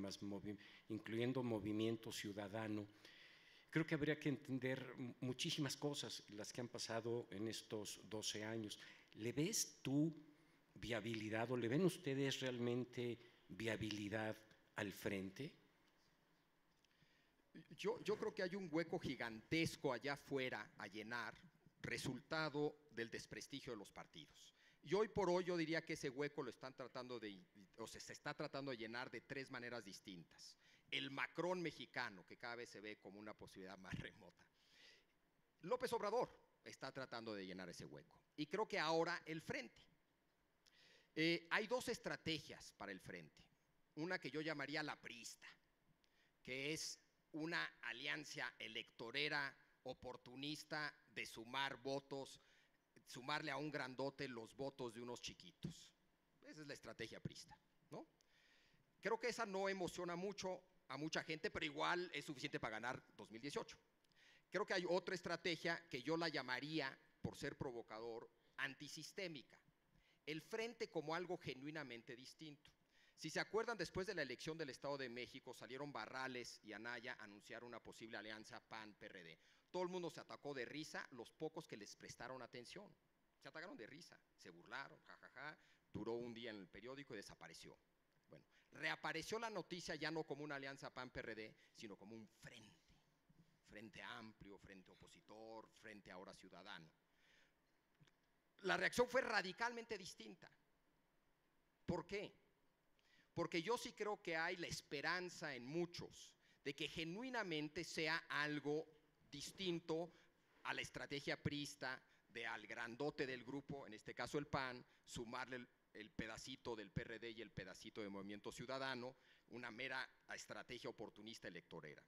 incluyendo Movimiento Ciudadano, creo que habría que entender muchísimas cosas, las que han pasado en estos 12 años. ¿Le ves tú viabilidad o le ven ustedes realmente viabilidad al Frente? Yo creo que hay un hueco gigantesco allá afuera a llenar, resultado del desprestigio de los partidos. Y hoy por hoy yo diría que ese hueco lo están tratando se está tratando de llenar de tres maneras distintas. El Macron mexicano, que cada vez se ve como una posibilidad más remota. López Obrador está tratando de llenar ese hueco. Y creo que ahora el Frente. Hay dos estrategias para el Frente. Una que yo llamaría la priista, que es una alianza electorera oportunista de sumar votos, sumarle a un grandote los votos de unos chiquitos. Esa es la estrategia priista, ¿no? Creo que esa no emociona mucho a mucha gente, pero igual es suficiente para ganar 2018. Creo que hay otra estrategia que yo la llamaría, por ser provocador, antisistémica. El Frente como algo genuinamente distinto. Si se acuerdan, después de la elección del Estado de México, salieron Barrales y Anaya a anunciar una posible alianza PAN-PRD. Todo el mundo se atacó de risa, los pocos que les prestaron atención. Se atacaron de risa, se burlaron, jajaja, duró un día en el periódico y desapareció. Bueno, reapareció la noticia ya no como una alianza PAN-PRD, sino como un frente. Frente amplio, frente opositor, frente ahora ciudadano. La reacción fue radicalmente distinta. ¿Por qué? Porque yo sí creo que hay la esperanza en muchos de que genuinamente sea algo distinto a la estrategia priista de al grandote del grupo, en este caso el PAN, sumarle el pedacito del PRD y el pedacito de Movimiento Ciudadano, una mera estrategia oportunista electorera.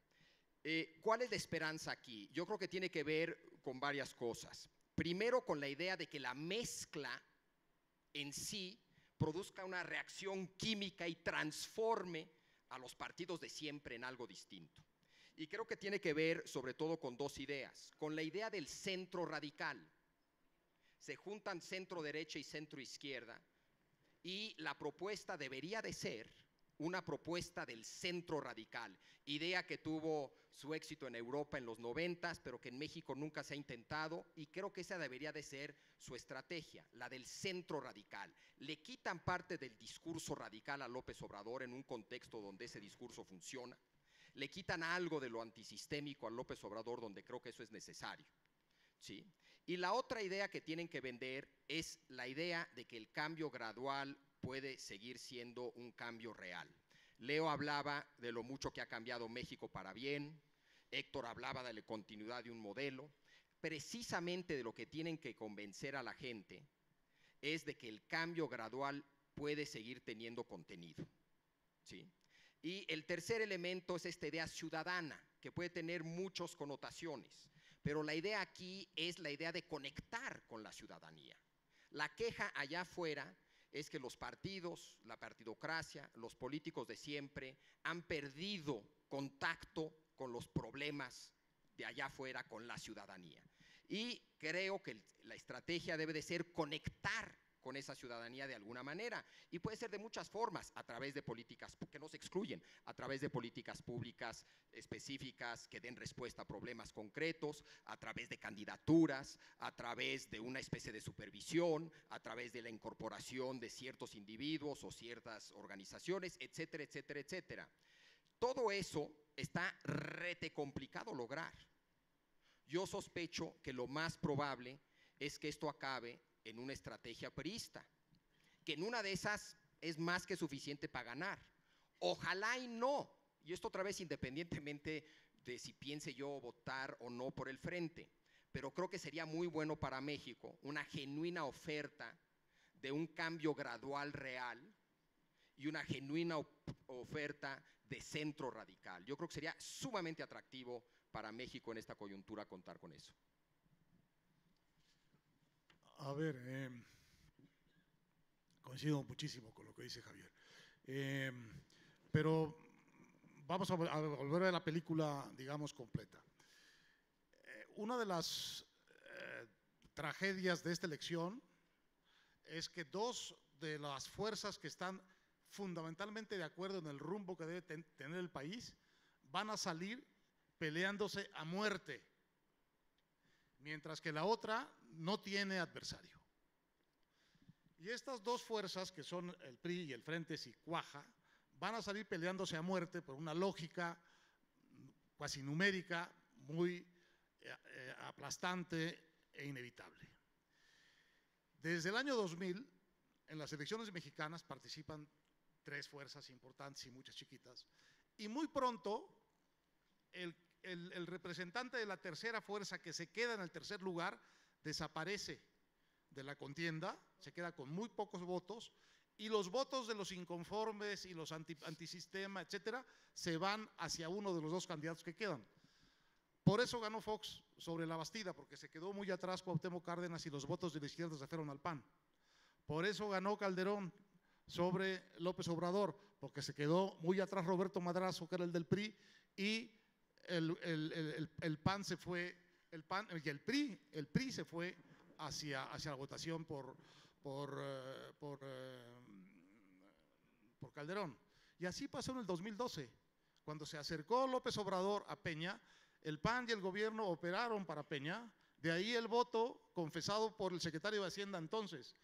¿Cuál es la esperanza aquí? Yo creo que tiene que ver con varias cosas. Primero, con la idea de que la mezcla en sí produzca una reacción química y transforme a los partidos de siempre en algo distinto. Y creo que tiene que ver sobre todo con dos ideas, con la idea del centro radical. Se juntan centro derecha y centro izquierda y la propuesta debería de ser una propuesta del centro radical, idea que tuvo su éxito en Europa en los 90s, pero que en México nunca se ha intentado, y creo que esa debería de ser su estrategia, la del centro radical. Le quitan parte del discurso radical a López Obrador en un contexto donde ese discurso funciona, le quitan algo de lo antisistémico a López Obrador donde creo que eso es necesario, ¿sí? Y la otra idea que tienen que vender es la idea de que el cambio gradual puede seguir siendo un cambio real. Leo hablaba de lo mucho que ha cambiado México para bien, Héctor hablaba de la continuidad de un modelo. Precisamente de lo que tienen que convencer a la gente es de que el cambio gradual puede seguir teniendo contenido, ¿sí? Y el tercer elemento es esta idea ciudadana, que puede tener muchas connotaciones, pero la idea aquí es la idea de conectar con la ciudadanía. La queja allá afuera es que los partidos, la partidocracia, los políticos de siempre han perdido contacto con los problemas de allá afuera, con la ciudadanía. Y creo que la estrategia debe de ser conectar con esa ciudadanía de alguna manera, y puede ser de muchas formas, a través de políticas que no se excluyen, a través de políticas públicas específicas que den respuesta a problemas concretos, a través de candidaturas, a través de una especie de supervisión, a través de la incorporación de ciertos individuos o ciertas organizaciones, etcétera, etcétera, etcétera. Todo eso está rete complicado lograr. Yo sospecho que lo más probable es que esto acabe en una estrategia priista, que en una de esas es más que suficiente para ganar. Ojalá y no, y esto otra vez independientemente de si piense yo votar o no por el Frente, pero creo que sería muy bueno para México una genuina oferta de un cambio gradual real y una genuina oferta de centro radical. Yo creo que sería sumamente atractivo para México en esta coyuntura contar con eso. A ver, Coincido muchísimo con lo que dice Javier. Pero vamos a volver a la película, digamos, completa. Una de las tragedias de esta elección es que dos de las fuerzas que están fundamentalmente de acuerdo en el rumbo que debe tener el país van a salir peleándose a muerte, mientras que la otra no tiene adversario. Y estas dos fuerzas, que son el PRI y el Frente si cuaja, van a salir peleándose a muerte por una lógica cuasi numérica muy aplastante e inevitable. Desde el año 2000, en las elecciones mexicanas participan tres fuerzas importantes y muchas chiquitas, y muy pronto el representante de la tercera fuerza, que se queda en el tercer lugar, desaparece de la contienda, se queda con muy pocos votos, y los votos de los inconformes y los antisistema, etcétera, se van hacia uno de los dos candidatos que quedan. Por eso ganó Fox sobre la Bastida, porque se quedó muy atrás Cuauhtémoc Cárdenas y los votos de la izquierda se fueron al PAN. Por eso ganó Calderón sobre López Obrador, porque se quedó muy atrás Roberto Madrazo, que era el del PRI, y el PAN se fue, el PRI se fue hacia la votación por Calderón. Y así pasó en el 2012, cuando se acercó López Obrador a Peña, el PAN y el gobierno operaron para Peña, de ahí el voto confesado por el secretario de Hacienda entonces,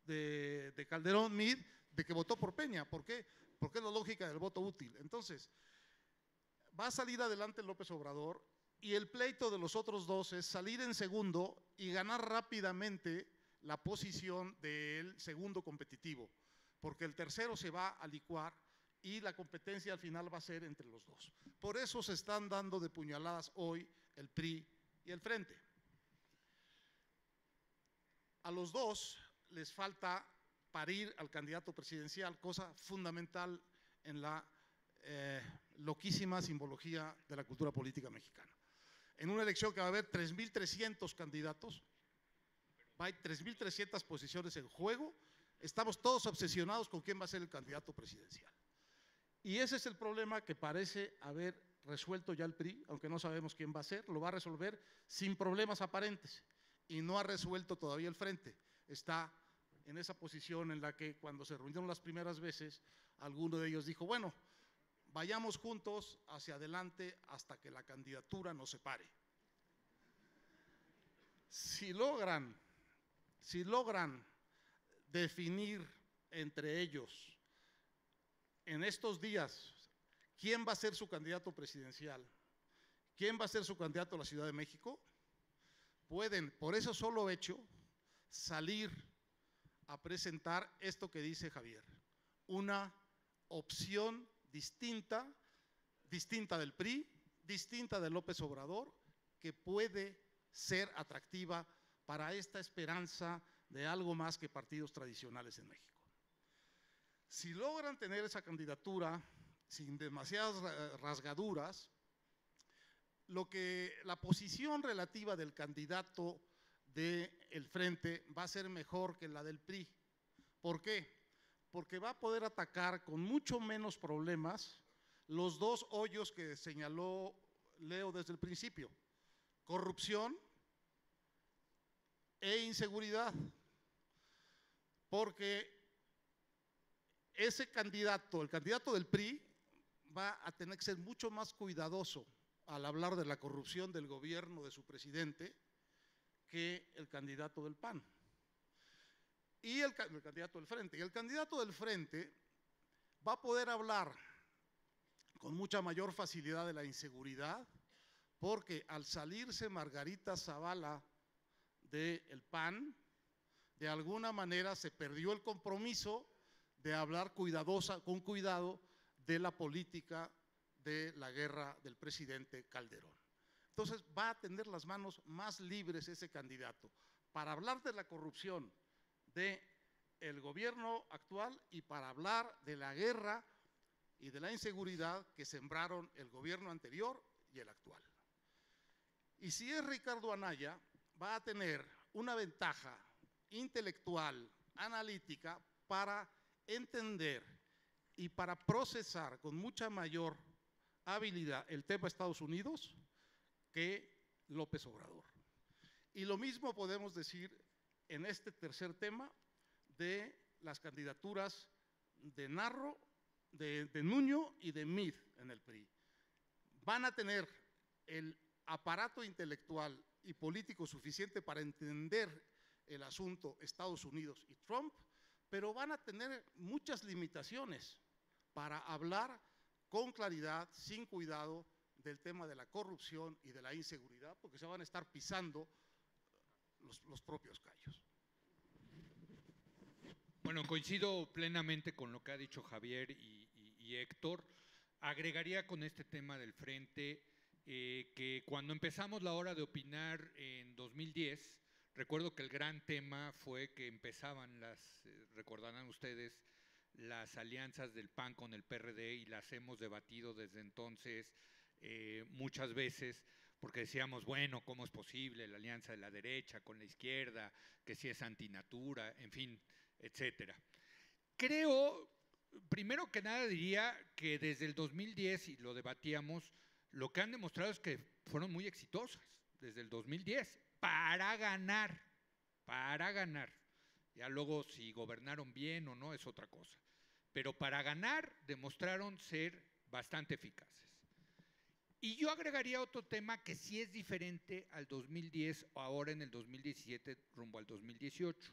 de Calderón Mid, de que votó por Peña. ¿Por qué? Porque es la lógica del voto útil. Entonces, va a salir adelante López Obrador y el pleito de los otros dos es salir en segundo y ganar rápidamente la posición del segundo competitivo, porque el tercero se va a licuar y la competencia al final va a ser entre los dos. Por eso se están dando de puñaladas hoy el PRI y el Frente. A los dos les falta parir al candidato presidencial, cosa fundamental en la loquísima simbología de la cultura política mexicana. En una elección que va a haber 3.300 candidatos, hay 3.300 posiciones en juego, estamos todos obsesionados con quién va a ser el candidato presidencial. Y ese es el problema que parece haber resuelto ya el PRI, aunque no sabemos quién va a ser, lo va a resolver sin problemas aparentes. Y no ha resuelto todavía el Frente. Está en esa posición en la que cuando se reunieron las primeras veces, alguno de ellos dijo, bueno, vayamos juntos hacia adelante hasta que la candidatura nos separe. Si logran definir entre ellos en estos días quién va a ser su candidato presidencial, quién va a ser su candidato a la Ciudad de México, pueden, por ese solo hecho, salir a presentar esto que dice Javier, una opción distinta del PRI, distinta de López Obrador, que puede ser atractiva para esta esperanza de algo más que partidos tradicionales en México. Si logran tener esa candidatura sin demasiadas rasgaduras, la posición relativa del candidato del Frente va a ser mejor que la del PRI. ¿Por qué? Porque va a poder atacar con mucho menos problemas los dos hoyos que señaló Leo desde el principio: corrupción e inseguridad. Porque ese candidato, el candidato del PRI, va a tener que ser mucho más cuidadoso al hablar de la corrupción del gobierno de su presidente que el candidato del PAN y el candidato del Frente. Y el candidato del Frente va a poder hablar con mucha mayor facilidad de la inseguridad, porque al salirse Margarita Zavala del PAN, de alguna manera se perdió el compromiso de hablar con cuidado de la política de la guerra del presidente Calderón. Entonces va a tener las manos más libres ese candidato para hablar de la corrupción del gobierno actual y para hablar de la guerra y de la inseguridad que sembraron el gobierno anterior y el actual. Y si es Ricardo Anaya, va a tener una ventaja intelectual, analítica, para entender y para procesar con mucha mayor habilidad el tema Estados Unidos que López Obrador. Y lo mismo podemos decir en este tercer tema de las candidaturas de Narro, de Nuño y de Meade en el PRI. Van a tener el aparato intelectual y político suficiente para entender el asunto Estados Unidos y Trump, pero van a tener muchas limitaciones para hablar con claridad, sin cuidado, del tema de la corrupción y de la inseguridad, porque se van a estar pisando los propios callos. Bueno, coincido plenamente con lo que ha dicho Javier y Héctor. Agregaría con este tema del frente que cuando empezamos la hora de opinar en 2010, recuerdo que el gran tema fue que empezaban recordarán ustedes, las alianzas del PAN con el PRD, y las hemos debatido desde entonces muchas veces, porque decíamos, bueno, ¿cómo es posible la alianza de la derecha con la izquierda, que si es antinatura, en fin, etcétera? Creo, primero que nada diría que desde el 2010, y lo debatíamos, lo que han demostrado es que fueron muy exitosas desde el 2010 para ganar. Ya luego si gobernaron bien o no es otra cosa. Pero para ganar demostraron ser bastante eficaces. Y yo agregaría otro tema que sí es diferente al 2010 o ahora en el 2017 rumbo al 2018,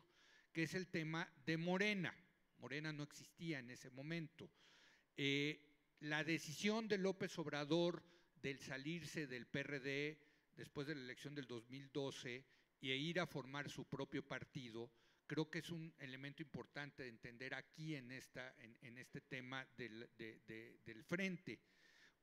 que es el tema de Morena. Morena no existía en ese momento. La decisión de López Obrador del salirse del PRD después de la elección del 2012 e ir a formar su propio partido, creo que es un elemento importante de entender aquí en este tema del frente,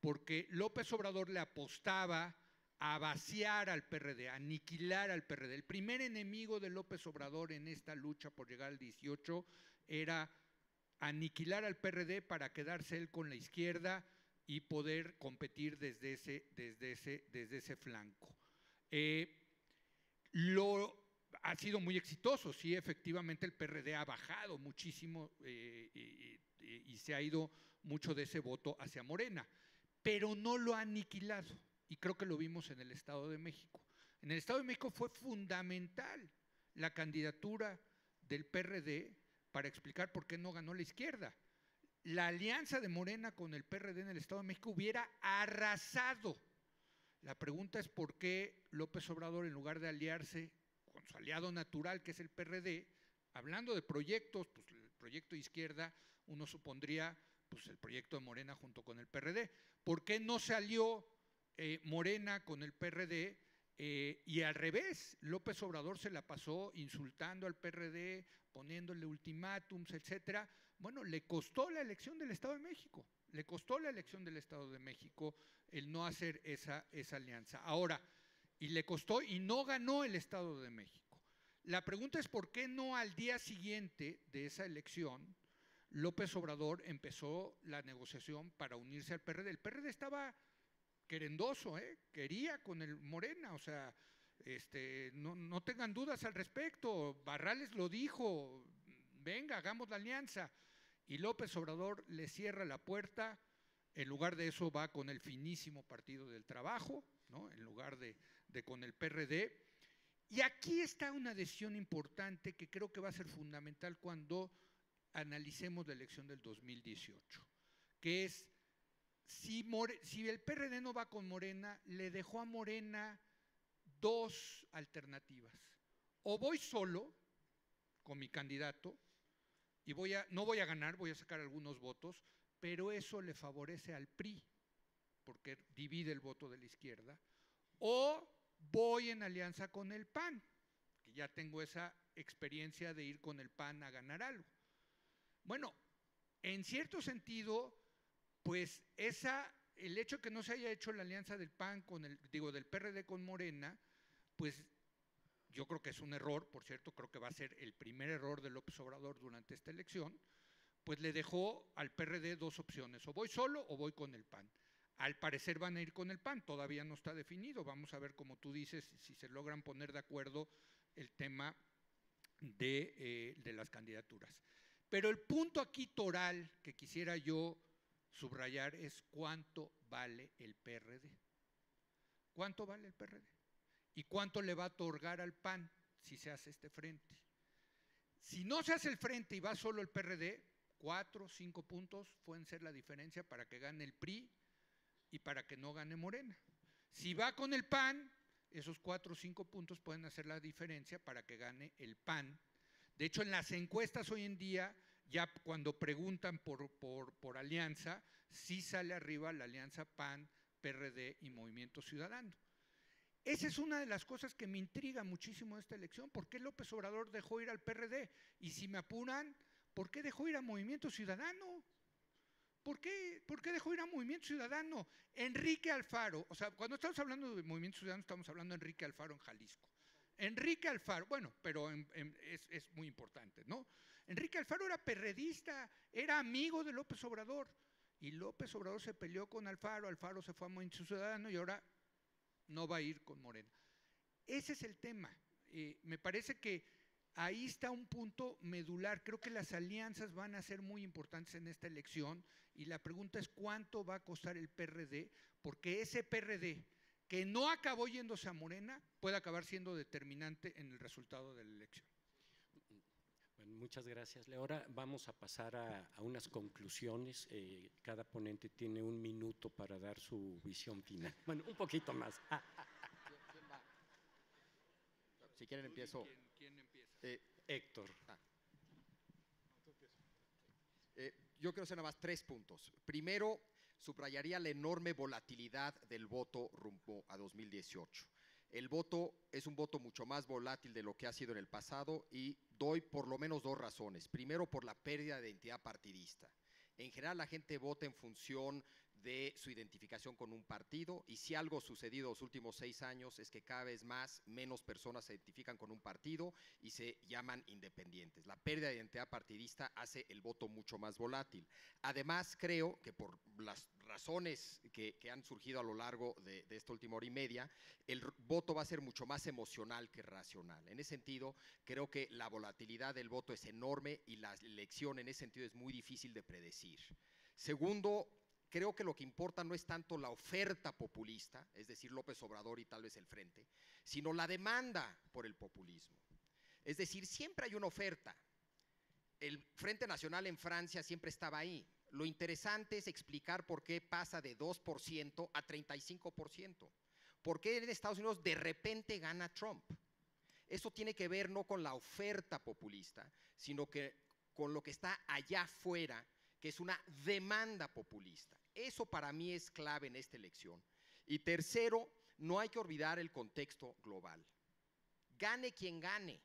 porque López Obrador le apostaba a vaciar al PRD, a aniquilar al PRD. El primer enemigo de López Obrador en esta lucha por llegar al 18 era aniquilar al PRD para quedarse él con la izquierda y poder competir desde ese flanco. Ha sido muy exitoso, sí, efectivamente el PRD ha bajado muchísimo y se ha ido mucho de ese voto hacia Morena, pero no lo ha aniquilado, y creo que lo vimos en el Estado de México. En el Estado de México fue fundamental la candidatura del PRD para explicar por qué no ganó la izquierda. La alianza de Morena con el PRD en el Estado de México hubiera arrasado. La pregunta es por qué López Obrador, en lugar de aliarse con su aliado natural, que es el PRD, hablando de proyectos, pues el proyecto de izquierda, uno supondría pues el proyecto de Morena junto con el PRD. ¿Por qué no se alió Morena con el PRD? Y al revés, López Obrador se la pasó insultando al PRD, poniéndole ultimátums, etcétera. Bueno, le costó la elección del Estado de México. Le costó la elección del Estado de México el no hacer esa alianza. Ahora, y le costó y no ganó el Estado de México. La pregunta es por qué no al día siguiente de esa elección López Obrador empezó la negociación para unirse al PRD. El PRD estaba querendoso, quería con el Morena, o sea, no tengan dudas al respecto. Barrales lo dijo, venga, hagamos la alianza. Y López Obrador le cierra la puerta. En lugar de eso va con el finísimo Partido del Trabajo, ¿no? En lugar de con el PRD. Y aquí está una decisión importante que creo que va a ser fundamental cuando analicemos la elección del 2018, que es si el PRD no va con Morena, le dejó a Morena dos alternativas. O voy solo con mi candidato y no voy a ganar, voy a sacar algunos votos, pero eso le favorece al PRI, porque divide el voto de la izquierda, o voy en alianza con el PAN, que ya tengo esa experiencia de ir con el PAN a ganar algo. Bueno, en cierto sentido, pues el hecho de que no se haya hecho la alianza del PAN del PRD con Morena, pues yo creo que es un error, por cierto, creo que va a ser el primer error de López Obrador durante esta elección, pues le dejó al PRD dos opciones, o voy solo o voy con el PAN. Al parecer van a ir con el PAN, todavía no está definido, vamos a ver, como tú dices, si se logran poner de acuerdo el tema de las candidaturas. Pero el punto aquí toral que quisiera yo subrayar es cuánto vale el PRD. ¿Cuánto vale el PRD? ¿Y cuánto le va a otorgar al PAN si se hace este frente? Si no se hace el frente y va solo el PRD, 4 o 5 puntos pueden ser la diferencia para que gane el PRI y para que no gane Morena. Si va con el PAN, esos 4 o 5 puntos pueden hacer la diferencia para que gane el PAN. De hecho, en las encuestas hoy en día, ya cuando preguntan por alianza, sí sale arriba la alianza PAN, PRD y Movimiento Ciudadano. Esa es una de las cosas que me intriga muchísimo de esta elección. ¿Por qué López Obrador dejó ir al PRD? Y si me apuran, ¿por qué dejó ir a Movimiento Ciudadano? ¿Por qué dejó ir a Movimiento Ciudadano? Enrique Alfaro, o sea, cuando estamos hablando de Movimiento Ciudadano, estamos hablando de Enrique Alfaro en Jalisco. Enrique Alfaro, bueno, pero es muy importante, ¿no? Enrique Alfaro era perredista, era amigo de López Obrador, y López Obrador se peleó con Alfaro, Alfaro se fue a Movimiento Ciudadano y ahora no va a ir con Morena. Ese es el tema. Me parece que ahí está un punto medular. Creo que las alianzas van a ser muy importantes en esta elección y la pregunta es cuánto va a costar el PRD, porque ese PRD que no acabó yéndose a Morena puede acabar siendo determinante en el resultado de la elección. Bueno, muchas gracias, Leo. Ahora vamos a pasar a unas conclusiones. Cada ponente tiene 1 minuto para dar su visión final. Bueno, un poquito más. ¿Quién va? Si quieren empiezo. ¿Quién empieza? Héctor. Yo quiero hacer nada más 3 puntos. Primero, subrayaría la enorme volatilidad del voto rumbo a 2018. El voto es un voto mucho más volátil de lo que ha sido en el pasado y doy por lo menos 2 razones. Primero, por la pérdida de identidad partidista. En general, la gente vota en función de su identificación con un partido y si algo ha sucedido los últimos 6 años es que cada vez menos personas se identifican con un partido y se llaman independientes. La pérdida de identidad partidista hace el voto mucho más volátil. Además, creo que por las razones que han surgido a lo largo de esta última hora y media, el voto va a ser mucho más emocional que racional. En ese sentido, creo que la volatilidad del voto es enorme y la elección en ese sentido es muy difícil de predecir. Segundo, creo que lo que importa no es tanto la oferta populista, es decir, López Obrador y tal vez el Frente, sino la demanda por el populismo. Es decir, siempre hay una oferta. El Frente Nacional en Francia siempre estaba ahí. Lo interesante es explicar por qué pasa de 2% a 35%. ¿Por qué en Estados Unidos de repente gana Trump? Eso tiene que ver no con la oferta populista, sino que con lo que está allá afuera, que es una demanda populista. Eso para mí es clave en esta elección. Y tercero, no hay que olvidar el contexto global. Gane quien gane,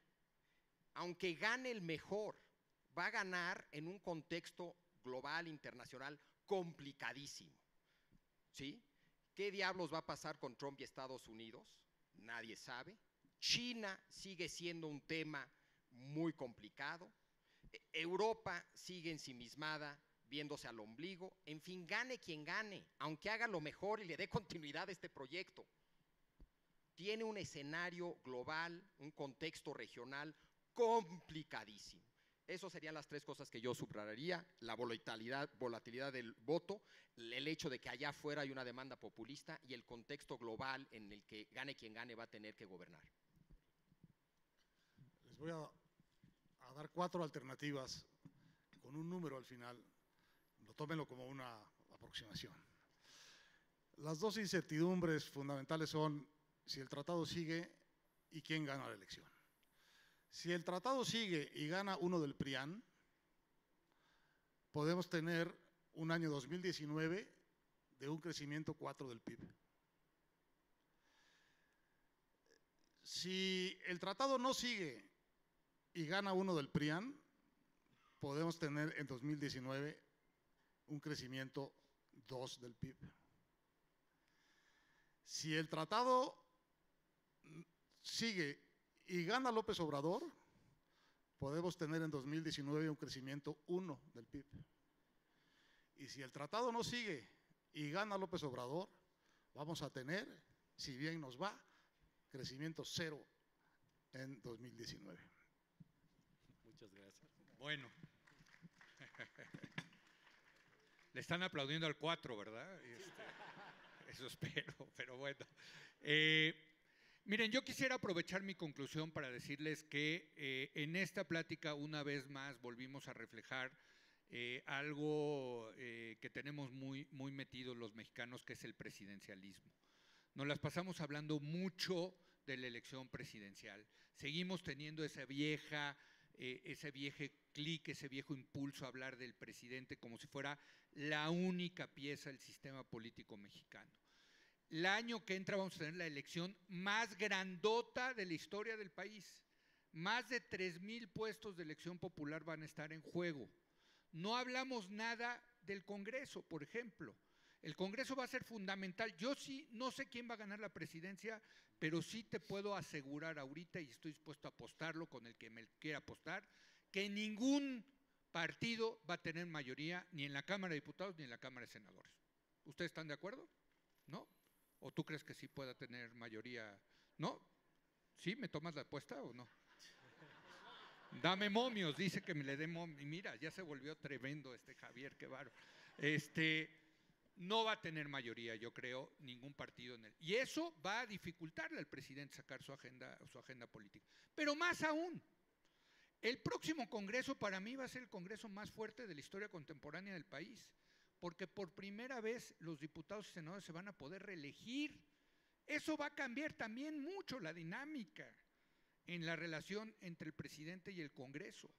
aunque gane el mejor, va a ganar en un contexto global, internacional, complicadísimo. ¿Sí? ¿Qué diablos va a pasar con Trump y Estados Unidos? Nadie sabe. China sigue siendo un tema muy complicado. Europa sigue ensimismada, viéndose al ombligo. En fin, gane quien gane, aunque haga lo mejor y le dé continuidad a este proyecto. Tiene un escenario global, un contexto regional complicadísimo. Esas serían las 3 cosas que yo subrayaría: la volatilidad del voto, el hecho de que allá afuera hay una demanda populista y el contexto global en el que gane quien gane va a tener que gobernar. Les voy a dar 4 alternativas con un número al final. Tómenlo como una aproximación. Las 2 incertidumbres fundamentales son si el tratado sigue y quién gana la elección. Si el tratado sigue y gana uno del PRIAN, podemos tener un año 2019 de un crecimiento 4 del PIB. Si el tratado no sigue y gana uno del PRIAN, podemos tener en 2019 un crecimiento 2 del PIB. Si el tratado sigue y gana López Obrador, podemos tener en 2019 un crecimiento 1 del PIB. Y si el tratado no sigue y gana López Obrador, vamos a tener, si bien nos va, crecimiento 0 en 2019. Muchas gracias. Bueno, Le están aplaudiendo al 4, ¿verdad? Eso espero, pero bueno. Miren, yo quisiera aprovechar mi conclusión para decirles que en esta plática una vez más volvimos a reflejar algo que tenemos muy metidos los mexicanos, que es el presidencialismo. Nos las pasamos hablando mucho de la elección presidencial. Seguimos teniendo ese viejo clic, ese viejo impulso a hablar del presidente como si fuera la única pieza del sistema político mexicano. El año que entra vamos a tener la elección más grandota de la historia del país. Más de 3,000 puestos de elección popular van a estar en juego. No hablamos nada del Congreso, por ejemplo. El Congreso va a ser fundamental. Yo sí, no sé quién va a ganar la presidencia, pero sí te puedo asegurar ahorita, y estoy dispuesto a apostarlo con el que me quiera apostar, que ningún partido va a tener mayoría ni en la Cámara de Diputados ni en la Cámara de Senadores. ¿Ustedes están de acuerdo? ¿No? ¿O tú crees que sí pueda tener mayoría? ¿No? ¿Sí? ¿Me tomas la apuesta o no? Dame momios, dice que me le dé momios. Mira, ya se volvió tremendo Javier, qué bárbaro. No va a tener mayoría, yo creo, ningún partido en él. Y eso va a dificultarle al presidente sacar su agenda política. Pero más aún, el próximo Congreso para mí va a ser el Congreso más fuerte de la historia contemporánea del país, porque por primera vez los diputados y senadores se van a poder reelegir. Eso va a cambiar también mucho la dinámica en la relación entre el presidente y el Congreso.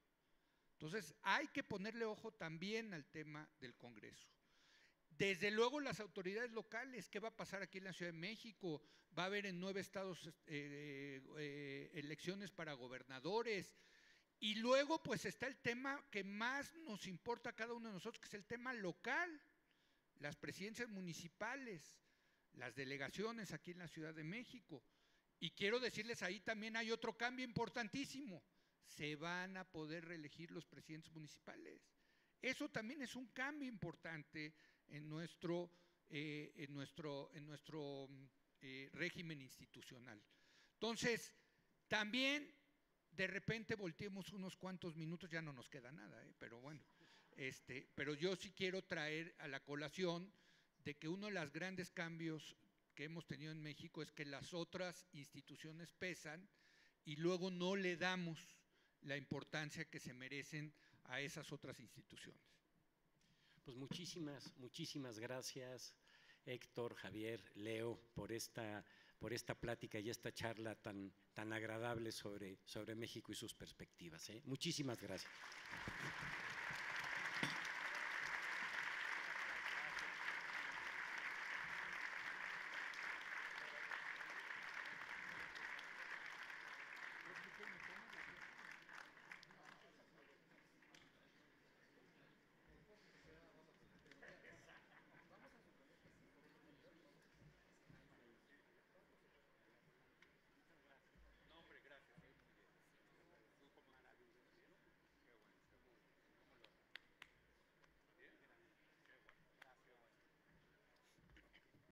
Entonces, hay que ponerle ojo también al tema del Congreso. Desde luego las autoridades locales, ¿qué va a pasar aquí en la Ciudad de México? Va a haber en 9 estados elecciones para gobernadores. Y luego pues está el tema que más nos importa a cada uno de nosotros, que es el tema local, las presidencias municipales, las delegaciones aquí en la Ciudad de México. Y quiero decirles, ahí también hay otro cambio importantísimo. Se van a poder reelegir los presidentes municipales. Eso también es un cambio importante en nuestro régimen institucional. Entonces, también de repente volteemos unos cuantos minutos, ya no nos queda nada, pero bueno, pero yo sí quiero traer a la colación de que uno de los grandes cambios que hemos tenido en México es que las otras instituciones pesan y luego no le damos la importancia que se merecen a esas otras instituciones. Pues muchísimas gracias, Héctor, Javier, Leo, por esta plática y esta charla tan agradable sobre México y sus perspectivas. Muchísimas gracias.